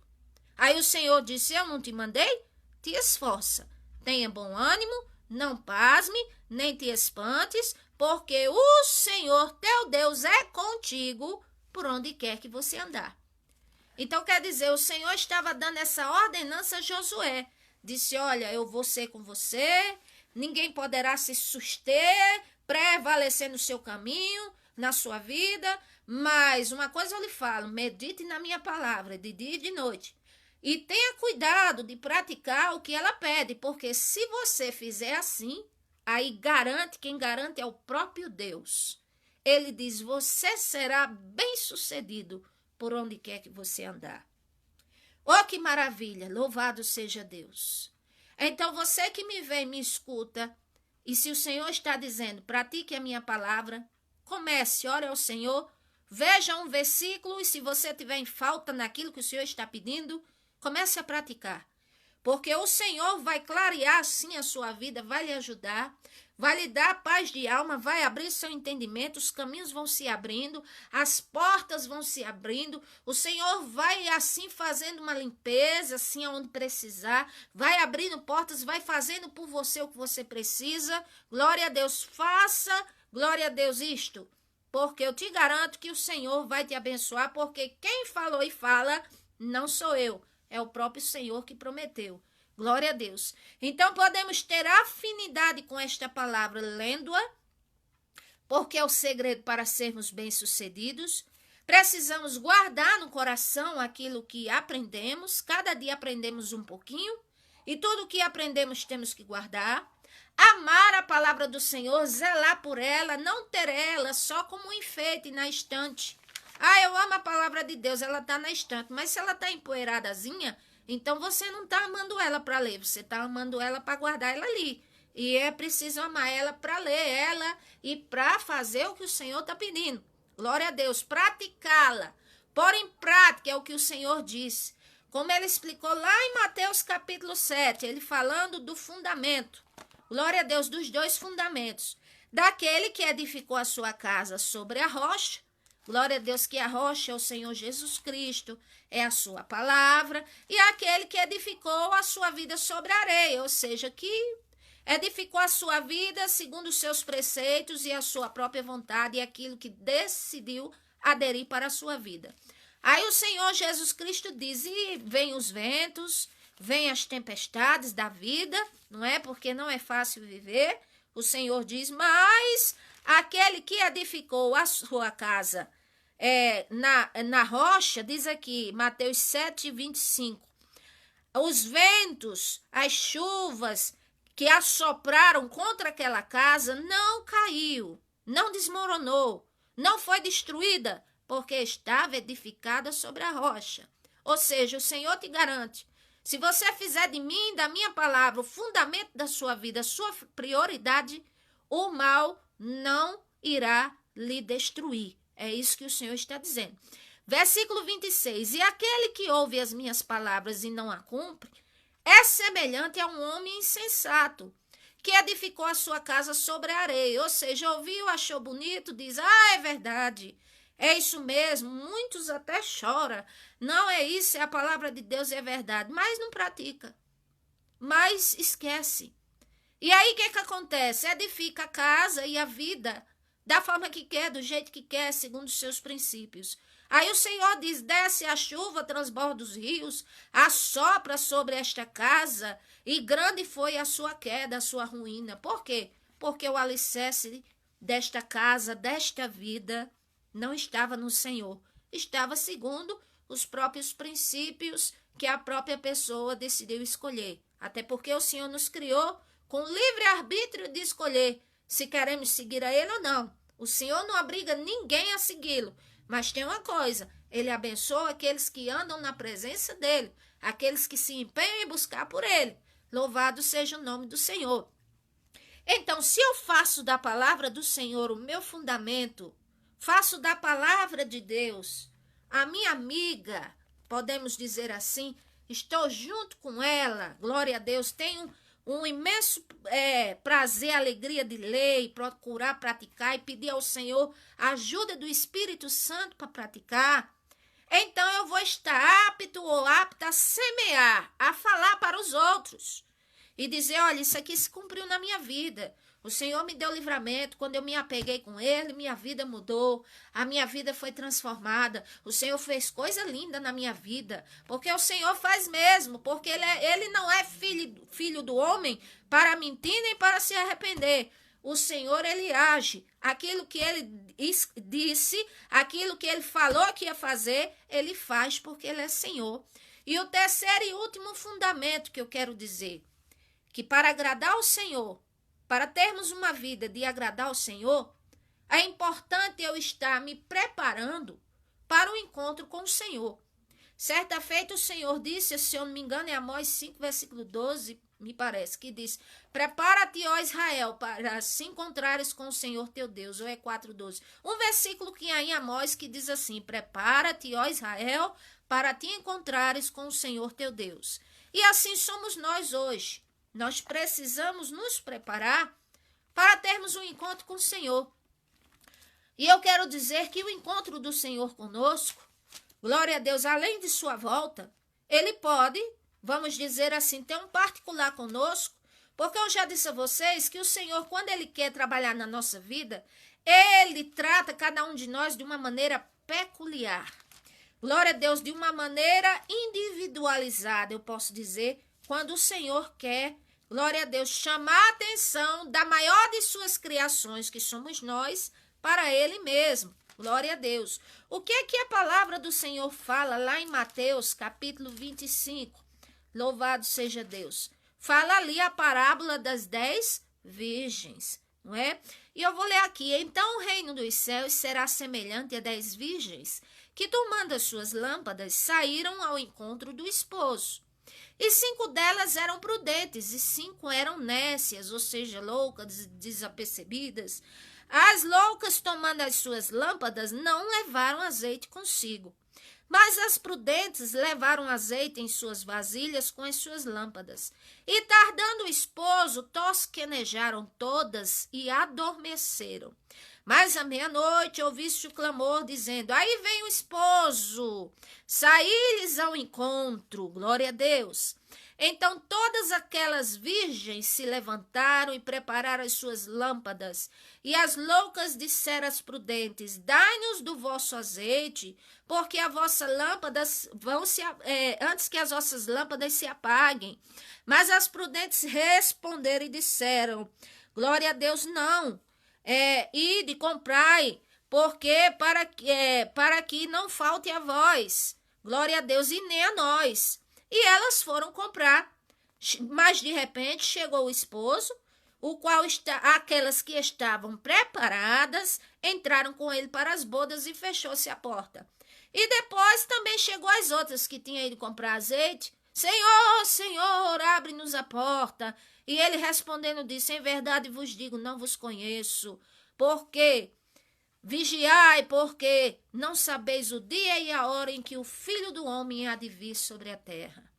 Aí o Senhor disse, eu não te mandei? Te esforça, tenha bom ânimo, não pasme, nem te espantes, porque o Senhor teu Deus é contigo por onde quer que você andar. Então quer dizer, o Senhor estava dando essa ordenança a Josué. Disse, olha, eu vou ser com você, ninguém poderá se suster, prevalecer no seu caminho, na sua vida. Mas uma coisa eu lhe falo, medite na minha palavra de dia e de noite. E tenha cuidado de praticar o que ela pede, porque se você fizer assim, aí garante, quem garante é o próprio Deus. Ele diz, você será bem-sucedido por onde quer que você andar. Oh, que maravilha, louvado seja Deus. Então você que me vê e me escuta, e se o Senhor está dizendo, pratique a minha palavra, comece, ore ao Senhor, veja um versículo e se você tiver em falta naquilo que o Senhor está pedindo, comece a praticar. Porque o Senhor vai clarear sim a sua vida, vai lhe ajudar, vai lhe dar paz de alma, vai abrir seu entendimento, os caminhos vão se abrindo, as portas vão se abrindo, o Senhor vai assim fazendo uma limpeza, assim onde precisar, vai abrindo portas, vai fazendo por você o que você precisa. Glória a Deus, faça, glória a Deus isto, porque eu te garanto que o Senhor vai te abençoar, porque quem falou e fala não sou eu, é o próprio Senhor que prometeu. Glória a Deus. Então, podemos ter afinidade com esta palavra lendo-a, porque é o segredo para sermos bem-sucedidos. Precisamos guardar no coração aquilo que aprendemos. Cada dia aprendemos um pouquinho. E tudo que aprendemos temos que guardar. Amar a palavra do Senhor, zelar por ela, não ter ela só como um enfeite na estante. Ah, eu amo a palavra de Deus, ela está na estante. Mas se ela está empoeiradazinha, então você não está amando ela para ler, você está amando ela para guardar ela ali. E é preciso amar ela para ler ela e para fazer o que o Senhor está pedindo. Glória a Deus, praticá-la. Pôr em prática é o que o Senhor disse. Como ele explicou lá em Mateus capítulo 7, ele falando do fundamento. Glória a Deus, dos dois fundamentos. Daquele que edificou a sua casa sobre a rocha. Glória a Deus que a rocha é o Senhor Jesus Cristo, é a sua palavra, e aquele que edificou a sua vida sobre a areia, ou seja, que edificou a sua vida segundo os seus preceitos e a sua própria vontade e aquilo que decidiu aderir para a sua vida. Aí o Senhor Jesus Cristo diz, e vem os ventos, vem as tempestades da vida, não é? Porque não é fácil viver. O Senhor diz, mas aquele que edificou a sua casa na rocha, diz aqui, Mateus 7, 25, os ventos, as chuvas que assopraram contra aquela casa não caiu, não desmoronou, não foi destruída, porque estava edificada sobre a rocha. Ou seja, o Senhor te garante, se você fizer de mim, da minha palavra, o fundamento da sua vida, a sua prioridade, o mal não irá lhe destruir. É isso que o Senhor está dizendo. Versículo 26. E aquele que ouve as minhas palavras e não a cumpre, é semelhante a um homem insensato, que edificou a sua casa sobre a areia. Ou seja, ouviu, achou bonito, diz, é verdade, é isso mesmo. Muitos até choram. Não é isso, é a palavra de Deus, é verdade. Mas não pratica. Mas esquece. E aí o que acontece? Edifica a casa e a vida da forma que quer, do jeito que quer, segundo os seus princípios. Aí o Senhor diz, desce a chuva, transborda os rios, assopra sobre esta casa, e grande foi a sua queda, a sua ruína. Por quê? Porque o alicerce desta casa, desta vida, não estava no Senhor. Estava segundo os próprios princípios que a própria pessoa decidiu escolher. Até porque o Senhor nos criou com livre-arbítrio de escolher se queremos seguir a Ele ou não. O Senhor não obriga ninguém a segui-lo. Mas tem uma coisa, Ele abençoa aqueles que andam na presença dEle, aqueles que se empenham em buscar por Ele. Louvado seja o nome do Senhor. Então, se eu faço da palavra do Senhor o meu fundamento, faço da palavra de Deus a minha amiga, podemos dizer assim, estou junto com ela, glória a Deus, tenho um imenso prazer, alegria de ler e procurar praticar e pedir ao Senhor a ajuda do Espírito Santo para praticar, então eu vou estar apto ou apta a semear, a falar para os outros. e dizer, olha, isso aqui se cumpriu na minha vida. O Senhor me deu livramento, quando eu me apeguei com Ele, minha vida mudou, a minha vida foi transformada, o Senhor fez coisa linda na minha vida, porque o Senhor faz mesmo, porque Ele não é filho do homem para mentir nem para se arrepender. O Senhor, Ele age, aquilo que Ele disse, aquilo que Ele falou que ia fazer, Ele faz porque Ele é Senhor. E o terceiro e último fundamento que eu quero dizer, que para agradar ao Senhor, para termos uma vida de agradar ao Senhor, é importante eu estar me preparando para o encontro com o Senhor. Certa feita o Senhor disse, se eu não me engano é Amós 5, versículo 12, me parece, que diz, prepara-te, ó Israel, para se encontrares com o Senhor teu Deus, ou é 4:12. Um versículo que há em Amós que diz assim, prepara-te, ó Israel, para te encontrares com o Senhor teu Deus. E assim somos nós hoje. Nós precisamos nos preparar para termos um encontro com o Senhor. E eu quero dizer que o encontro do Senhor conosco, glória a Deus, além de sua volta, Ele pode, vamos dizer assim, ter um particular conosco, porque eu já disse a vocês que o Senhor, quando Ele quer trabalhar na nossa vida, Ele trata cada um de nós de uma maneira peculiar. Glória a Deus, de uma maneira individualizada, eu posso dizer, quando o Senhor quer, glória a Deus, chamar a atenção da maior de suas criações, que somos nós, para Ele mesmo. Glória a Deus. O que é que a palavra do Senhor fala lá em Mateus, capítulo 25? Louvado seja Deus. Fala ali a parábola das 10 virgens, não é? E eu vou ler aqui. Então o reino dos céus será semelhante a 10 virgens, que tomando as suas lâmpadas, saíram ao encontro do esposo. E 5 delas eram prudentes, e 5 eram nécias, ou seja, loucas, desapercebidas. As loucas, tomando as suas lâmpadas, não levaram azeite consigo. Mas as prudentes levaram azeite em suas vasilhas com as suas lâmpadas. E tardando o esposo, tosquenejaram todas e adormeceram. Mas à meia-noite ouviste o clamor, dizendo, aí vem o esposo, saí-lhes ao encontro, glória a Deus. Então todas aquelas virgens se levantaram e prepararam as suas lâmpadas. E as loucas disseram às prudentes, dai-nos do vosso azeite, porque as vossas lâmpadas antes que as vossas lâmpadas se apaguem. Mas as prudentes responderam e disseram, glória a Deus, não. Ide, comprai, porque para que não falte a vós, glória a Deus, e nem a nós. E elas foram comprar, mas de repente chegou o esposo, o qual aquelas que estavam preparadas entraram com ele para as bodas e fechou-se a porta. E depois também chegou as outras que tinham ido comprar azeite. Senhor, Senhor, abre-nos a porta. E ele respondendo disse, em verdade vos digo, não vos conheço. Porque vigiai, porque não sabeis o dia e a hora em que o Filho do Homem há de vir sobre a terra.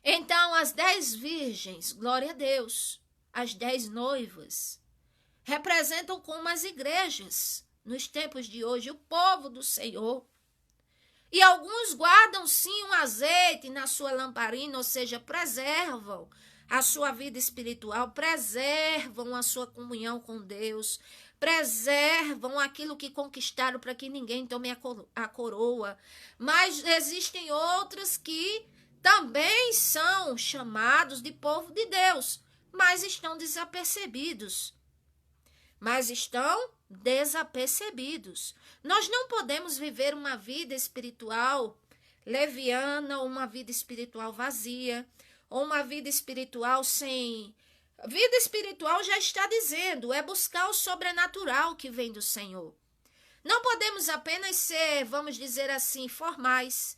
Então as 10 virgens, glória a Deus, as 10 noivas, representam como as igrejas nos tempos de hoje, o povo do Senhor. E alguns guardam sim um azeite na sua lamparina, ou seja, preservam a sua vida espiritual, preservam a sua comunhão com Deus, preservam aquilo que conquistaram para que ninguém tome a coroa. Mas existem outras que também são chamados de povo de Deus, mas estão desapercebidos. Nós não podemos viver uma vida espiritual leviana, uma vida espiritual vazia, ou uma vida espiritual sem... Vida espiritual já está dizendo, é buscar o sobrenatural que vem do Senhor. Não podemos apenas ser, vamos dizer assim, formais,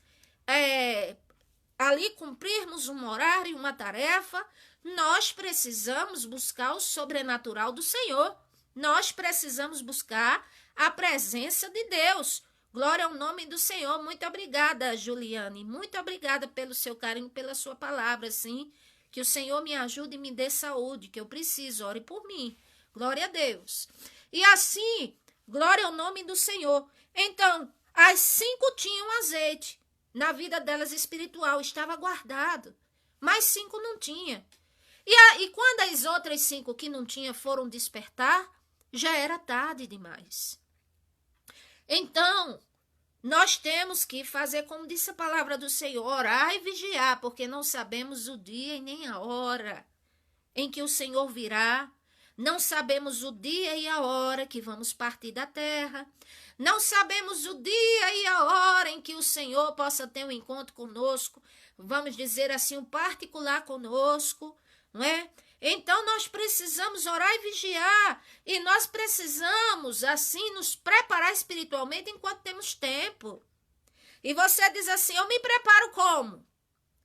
ali cumprirmos um horário, uma tarefa. Nós precisamos buscar o sobrenatural do Senhor. Nós precisamos buscar a presença de Deus. Glória ao nome do Senhor. Muito obrigada, Juliane. Muito obrigada pelo seu carinho, pela sua palavra, sim. Que o Senhor me ajude e me dê saúde, que eu preciso. Ore por mim. Glória a Deus. E assim, glória ao nome do Senhor. Então, as 5 tinham azeite. Na vida delas espiritual estava guardado. Mas 5 não tinha. E quando as outras 5 que não tinha foram despertar, já era tarde demais. Então, nós temos que fazer como disse a palavra do Senhor, orar e vigiar, porque não sabemos o dia e nem a hora em que o Senhor virá. Não sabemos o dia e a hora que vamos partir da terra. Não sabemos o dia e a hora em que o Senhor possa ter um encontro conosco. Vamos dizer assim, um particular conosco, não é? Então, nós precisamos orar e vigiar. E nós precisamos, assim, nos preparar espiritualmente enquanto temos tempo. E você diz assim, eu me preparo como?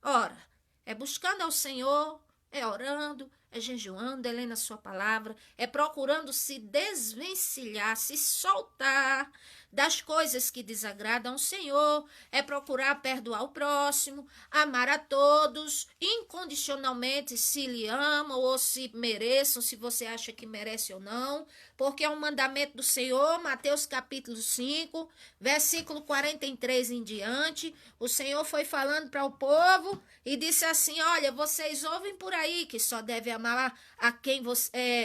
Ora, é buscando ao Senhor, é orando, é jejuando, é lendo a sua palavra, é procurando se desvencilhar, se soltar das coisas que desagradam ao Senhor, é procurar perdoar o próximo, amar a todos, incondicionalmente, se lhe amam ou se mereçam, se você acha que merece ou não, porque é um mandamento do Senhor, Mateus capítulo 5, versículo 43 em diante, o Senhor foi falando para o povo e disse assim, olha, vocês ouvem por aí que só deve amar a quem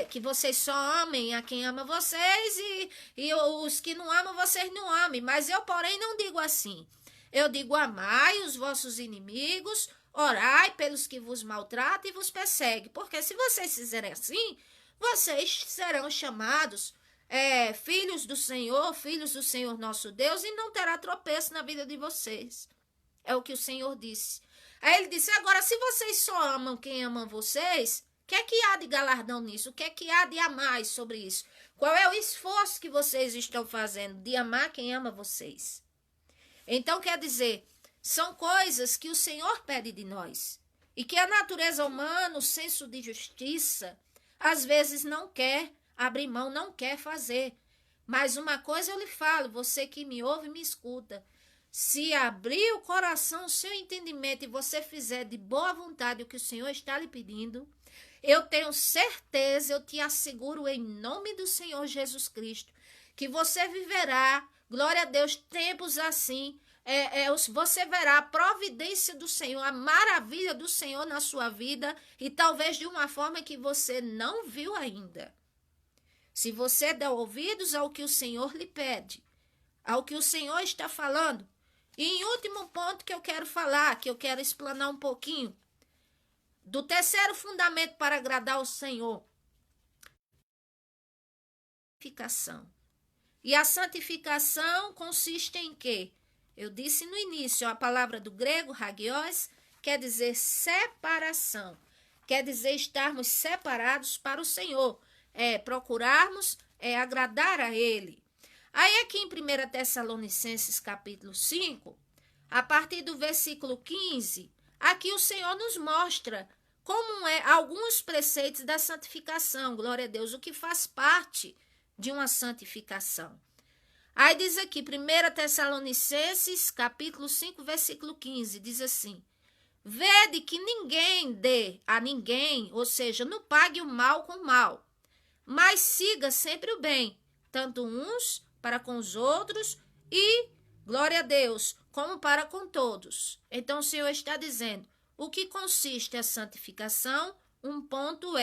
que vocês só amem a quem ama vocês e os que não amam vocês não amem, mas eu porém não digo assim, eu digo amai os vossos inimigos, orai pelos que vos maltratam e vos perseguem, porque se vocês fizerem assim, vocês serão chamados filhos do Senhor nosso Deus, e não terá tropeço na vida de vocês. É o que o Senhor disse. Aí ele disse, agora, se vocês só amam quem ama vocês, o que é que há de galardão nisso? O que é que há de amar sobre isso? Qual é o esforço que vocês estão fazendo de amar quem ama vocês? Então, quer dizer, são coisas que o Senhor pede de nós. E que a natureza humana, o senso de justiça, às vezes não quer abrir mão, não quer fazer. Mas uma coisa eu lhe falo, você que me ouve e me escuta, se abrir o coração, o seu entendimento e você fizer de boa vontade o que o Senhor está lhe pedindo, eu tenho certeza, eu te asseguro em nome do Senhor Jesus Cristo, que você viverá, glória a Deus, tempos assim, você verá a providência do Senhor, a maravilha do Senhor na sua vida e talvez de uma forma que você não viu ainda. Se você der ouvidos ao que o Senhor lhe pede, ao que o Senhor está falando. E em último ponto que eu quero falar, que eu quero explanar um pouquinho, do terceiro fundamento para agradar ao Senhor. Santificação. E a santificação consiste em quê? Eu disse no início, a palavra do grego, hagios, quer dizer separação. Quer dizer estarmos separados para o Senhor. Procurarmos agradar a Ele. Aí aqui em 1 Tessalonicenses capítulo 5, a partir do versículo 15, aqui o Senhor nos mostra como alguns preceitos da santificação, glória a Deus, o que faz parte de uma santificação. Aí diz aqui, 1 Tessalonicenses, capítulo 5, versículo 15, diz assim, vede que ninguém dê a ninguém, ou seja, não pague o mal com o mal, mas siga sempre o bem, tanto uns para com os outros e, glória a Deus, como para com todos. Então o Senhor está dizendo, o que consiste a santificação? Um ponto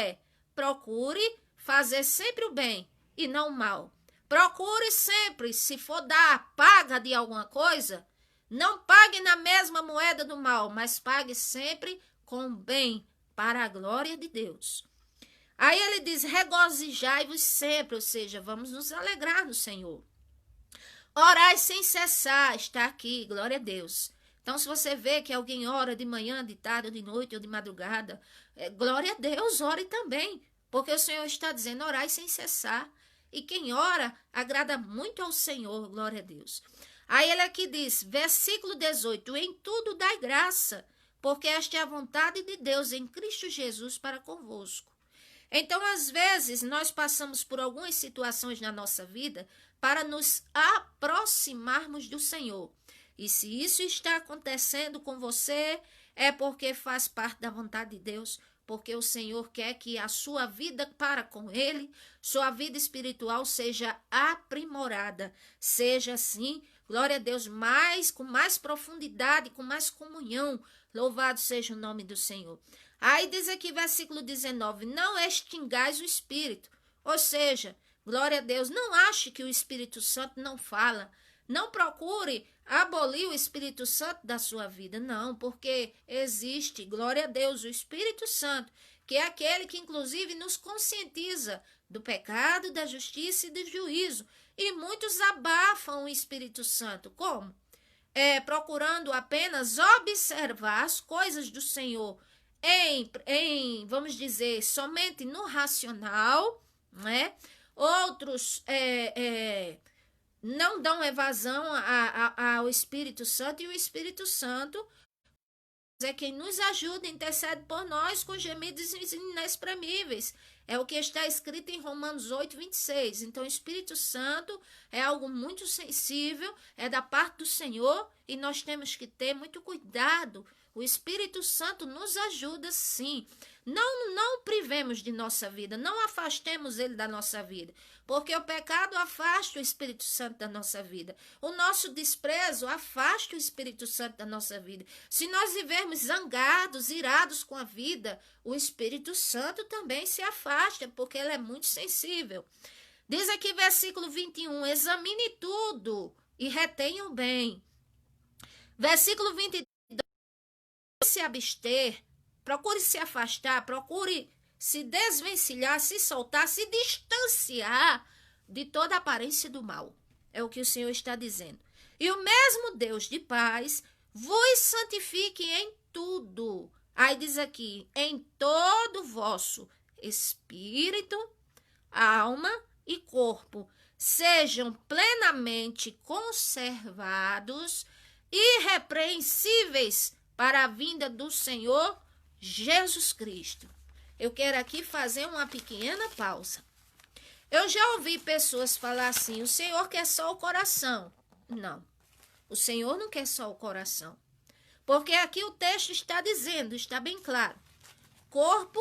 procure fazer sempre o bem e não o mal. Procure sempre, se for dar paga de alguma coisa, não pague na mesma moeda do mal, mas pague sempre com o bem, para a glória de Deus. Aí ele diz, regozijai-vos sempre, ou seja, vamos nos alegrar no Senhor. Orai sem cessar, está aqui, glória a Deus. Então, se você vê que alguém ora de manhã, de tarde, ou de noite, ou de madrugada, glória a Deus, ore também, porque o Senhor está dizendo, orai sem cessar. E quem ora, agrada muito ao Senhor, glória a Deus. Aí ele aqui diz, versículo 18, em tudo dai graça, porque esta é a vontade de Deus em Cristo Jesus para convosco. Então, às vezes, nós passamos por algumas situações na nossa vida para nos aproximarmos do Senhor. E se isso está acontecendo com você, é porque faz parte da vontade de Deus, porque o Senhor quer que a sua vida para com Ele, sua vida espiritual seja aprimorada, seja assim, glória a Deus, com mais profundidade, com mais comunhão. Louvado seja o nome do Senhor. Aí diz aqui, versículo 19, não extingais o Espírito. Ou seja, glória a Deus, não ache que o Espírito Santo não fala. Não procure abolir o Espírito Santo da sua vida, não, porque existe, glória a Deus, o Espírito Santo, que é aquele que inclusive nos conscientiza do pecado, da justiça e do juízo. E muitos abafam o Espírito Santo. Como? Procurando apenas observar as coisas do Senhor vamos dizer, somente no racional, né? Outros não dão evasão ao Espírito Santo, e o Espírito Santo é quem nos ajuda, intercede por nós com gemidos inexprimíveis. É o que está escrito em Romanos 8, 26. Então, o Espírito Santo é algo muito sensível, é da parte do Senhor, e nós temos que ter muito cuidado. O Espírito Santo nos ajuda, sim. Não privemos de nossa vida, não afastemos ele da nossa vida, porque o pecado afasta o Espírito Santo da nossa vida. O nosso desprezo afasta o Espírito Santo da nossa vida. Se nós vivermos zangados, irados com a vida, o Espírito Santo também se afasta, porque ele é muito sensível. Diz aqui versículo 21, examine tudo e retenha o bem. Versículo 22, se abster, procure se afastar, procure se desvencilhar, se soltar, se distanciar de toda aparência do mal. É o que o Senhor está dizendo. E o mesmo Deus de paz vos santifique em tudo. Aí diz aqui, em todo o vosso espírito, alma e corpo sejam plenamente conservados, irrepreensíveis para a vinda do Senhor Jesus Cristo. Eu quero aqui fazer uma pequena pausa. Eu já ouvi pessoas falar assim, o Senhor quer só o coração. Não, o Senhor não quer só o coração. Porque aqui o texto está dizendo, está bem claro, corpo,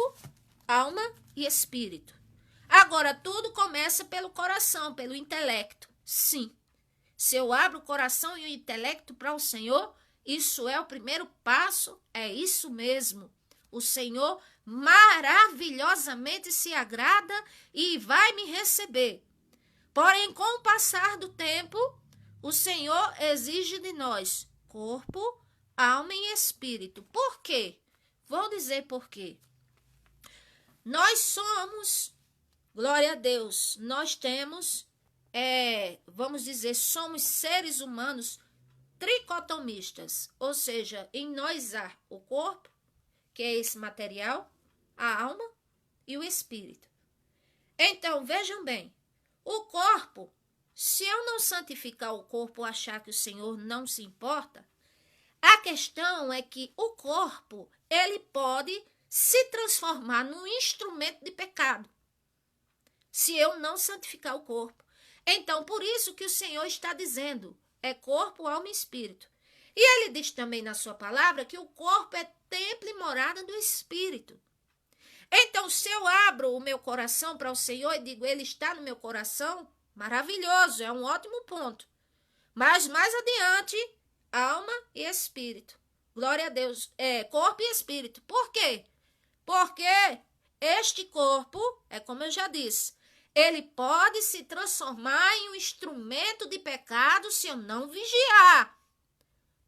alma e espírito. Agora, tudo começa pelo coração, pelo intelecto. Sim, se eu abro o coração e o intelecto para o Senhor, isso é o primeiro passo, é isso mesmo. O Senhor maravilhosamente se agrada e vai me receber. Porém, com o passar do tempo, o Senhor exige de nós corpo, alma e espírito. Por quê? Vou dizer por quê. Nós somos, glória a Deus, nós temos, vamos dizer, somos seres humanos tricotomistas, ou seja, em nós há o corpo, que é esse material, a alma e o espírito. Então, vejam bem, o corpo, se eu não santificar o corpo, achar que o Senhor não se importa, a questão é que o corpo, ele pode se transformar num instrumento de pecado, se eu não santificar o corpo. Então, por isso que o Senhor está dizendo, é corpo, alma e espírito. E ele diz também na sua palavra que o corpo é templo e morada do Espírito. Então, se eu abro o meu coração para o Senhor e digo, ele está no meu coração, maravilhoso, é um ótimo ponto. Mas mais adiante, alma e espírito. Glória a Deus, corpo e espírito. Por quê? Porque este corpo, é como eu já disse, ele pode se transformar em um instrumento de pecado se eu não vigiar.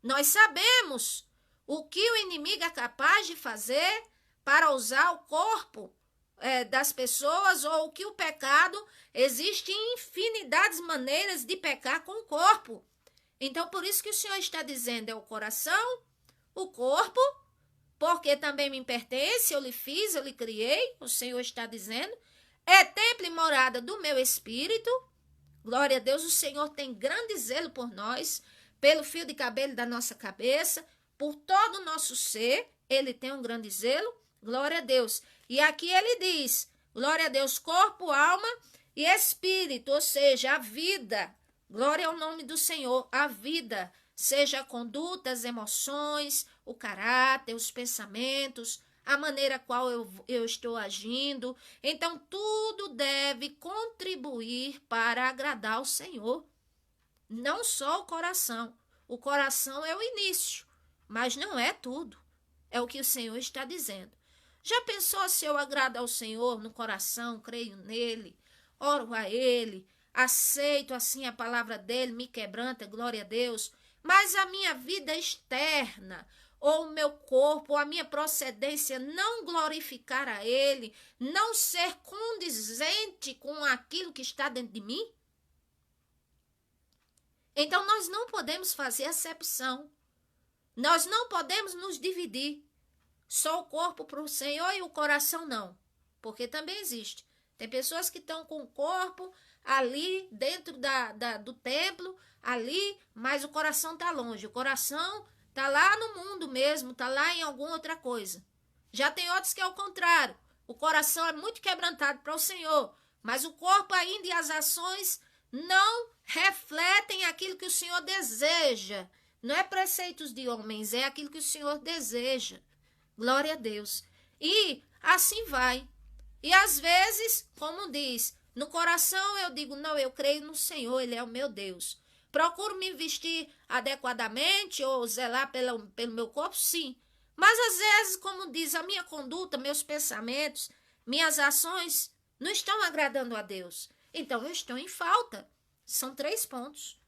Nós sabemos o que o inimigo é capaz de fazer para usar o corpo das pessoas, ou o que o pecado, existe infinidades de maneiras de pecar com o corpo. Então, por isso que o Senhor está dizendo, é o coração, o corpo, porque também me pertence, eu lhe fiz, eu lhe criei, o Senhor está dizendo, é templo e morada do meu espírito. Glória a Deus, o Senhor tem grande zelo por nós, pelo fio de cabelo da nossa cabeça, por todo o nosso ser, ele tem um grande zelo, glória a Deus. E aqui ele diz, glória a Deus, corpo, alma e espírito, ou seja, a vida, glória ao nome do Senhor, a vida, seja a conduta, as emoções, o caráter, os pensamentos, a maneira qual eu estou agindo. Então, tudo deve contribuir para agradar ao Senhor. Não só o coração. O coração é o início, mas não é tudo. É o que o Senhor está dizendo. Já pensou se eu agrado ao Senhor no coração, creio nele, oro a ele, aceito assim a palavra dele, me quebranta, glória a Deus, mas a minha vida externa, ou o meu corpo, ou a minha procedência não glorificar a ele, não ser condizente com aquilo que está dentro de mim? Então nós não podemos fazer acepção, nós não podemos nos dividir. Só o corpo para o Senhor e o coração não. Porque também existe. Tem pessoas que estão com o corpo ali dentro do templo, ali, mas o coração está longe. O coração está lá no mundo mesmo, está lá em alguma outra coisa. Já tem outros que é o contrário. O coração é muito quebrantado para o Senhor, mas o corpo ainda e as ações não refletem aquilo que o Senhor deseja. Não é preceitos de homens, é aquilo que o Senhor deseja. Glória a Deus. E assim vai. E às vezes, como diz, no coração eu digo, não, eu creio no Senhor, Ele é o meu Deus. Procuro me vestir adequadamente ou zelar pelo meu corpo, sim. Mas às vezes, como diz, a minha conduta, meus pensamentos, minhas ações não estão agradando a Deus. Então eu estou em falta. São 3 pontos.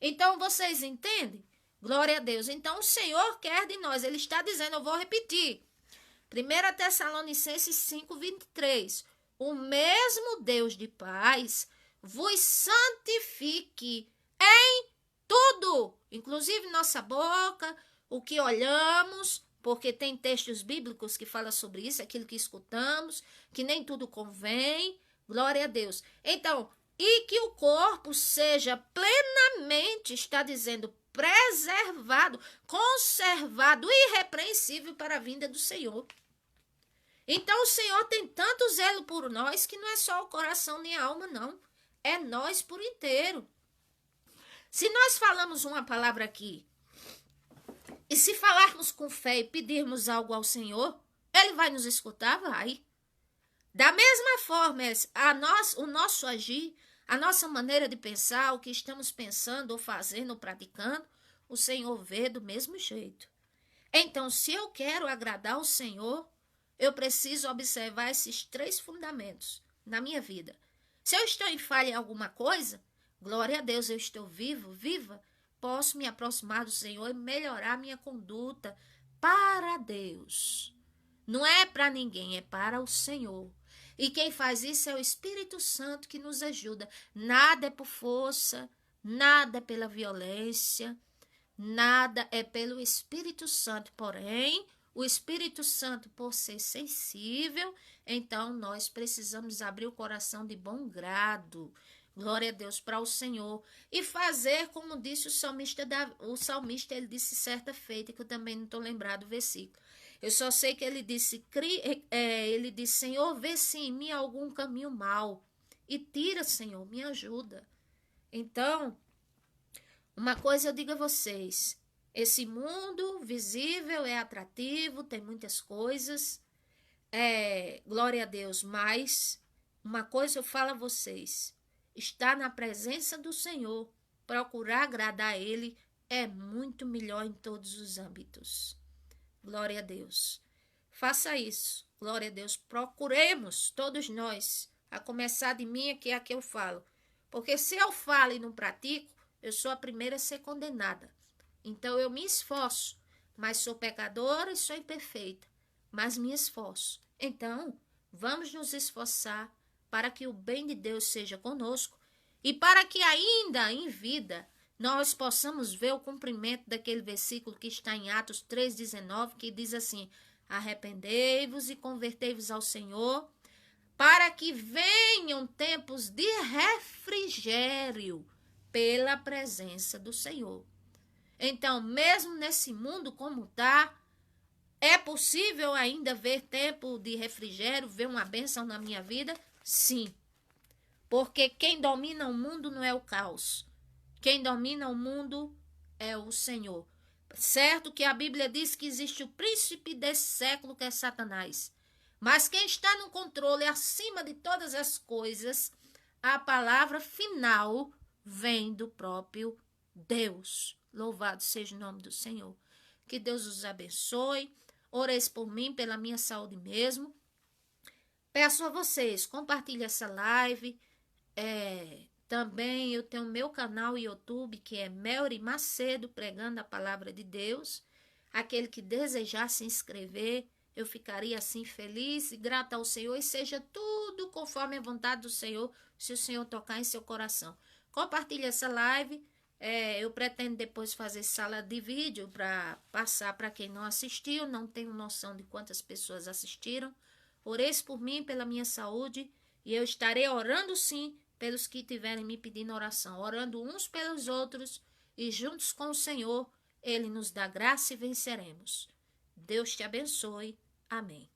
Então vocês entendem? Glória a Deus. Então o Senhor quer de nós. Ele está dizendo, eu vou repetir. 1 Tessalonicenses 5:23. O mesmo Deus de paz vos santifique em tudo. Inclusive nossa boca, o que olhamos, porque tem textos bíblicos que falam sobre isso, aquilo que escutamos, que nem tudo convém. Glória a Deus. Então, e que o corpo seja plenamente, está dizendo, preservado, conservado, irrepreensível para a vinda do Senhor. Então o Senhor tem tanto zelo por nós que não é só o coração nem a alma, não. É nós por inteiro. Se nós falamos uma palavra aqui, e se falarmos com fé e pedirmos algo ao Senhor, Ele vai nos escutar? Vai. Da mesma forma, o nosso agir, a nossa maneira de pensar, o que estamos pensando ou fazendo ou praticando, o Senhor vê do mesmo jeito. Então, se eu quero agradar ao Senhor, eu preciso observar esses 3 fundamentos na minha vida. Se eu estou em falha em alguma coisa, glória a Deus, eu estou viva, posso me aproximar do Senhor e melhorar minha conduta para Deus. Não é para ninguém, é para o Senhor. E quem faz isso é o Espírito Santo que nos ajuda. Nada é por força, nada é pela violência, nada é pelo Espírito Santo. Porém, o Espírito Santo, por ser sensível, então nós precisamos abrir o coração de bom grado. Glória a Deus para o Senhor. E fazer como disse o salmista, ele disse certa feita, que eu também não estou lembrado do versículo. Eu só sei que ele disse, Senhor, vê se em mim algum caminho mau. E tira, Senhor, me ajuda. Então, uma coisa eu digo a vocês. Esse mundo visível é atrativo, tem muitas coisas. Glória a Deus. Mas, uma coisa eu falo a vocês. Estar na presença do Senhor, procurar agradar a Ele, é muito melhor em todos os âmbitos. Glória a Deus. Faça isso. Glória a Deus. Procuremos, todos nós, a começar de mim, que é a que eu falo. Porque se eu falo e não pratico, eu sou a primeira a ser condenada. Então eu me esforço, mas sou pecadora e sou imperfeita, mas me esforço. Então, vamos nos esforçar para que o bem de Deus seja conosco e para que ainda em vida nós possamos ver o cumprimento daquele versículo que está em Atos 3,19, que diz assim, arrependei-vos e convertei-vos ao Senhor, para que venham tempos de refrigério pela presença do Senhor. Então, mesmo nesse mundo como está, é possível ainda ver tempo de refrigério, ver uma bênção na minha vida? Sim. Porque quem domina o mundo não é o caos. Quem domina o mundo é o Senhor. Certo que a Bíblia diz que existe o príncipe desse século, que é Satanás. Mas quem está no controle acima de todas as coisas, a palavra final vem do próprio Deus. Louvado seja o nome do Senhor. Que Deus os abençoe. Oreis por mim, pela minha saúde mesmo. Peço a vocês, compartilhe essa live. Também eu tenho meu canal YouTube, que é Melry Macedo, pregando a palavra de Deus. Aquele que desejar se inscrever, eu ficaria assim feliz e grata ao Senhor, e seja tudo conforme a vontade do Senhor, se o Senhor tocar em seu coração. Compartilhe essa live. Eu pretendo depois fazer sala de vídeo para passar para quem não assistiu. Não tenho noção de quantas pessoas assistiram. Oreis por mim, pela minha saúde, e eu estarei orando sim pelos que estiverem me pedindo oração, orando uns pelos outros, e juntos com o Senhor, Ele nos dá graça e venceremos. Deus te abençoe. Amém.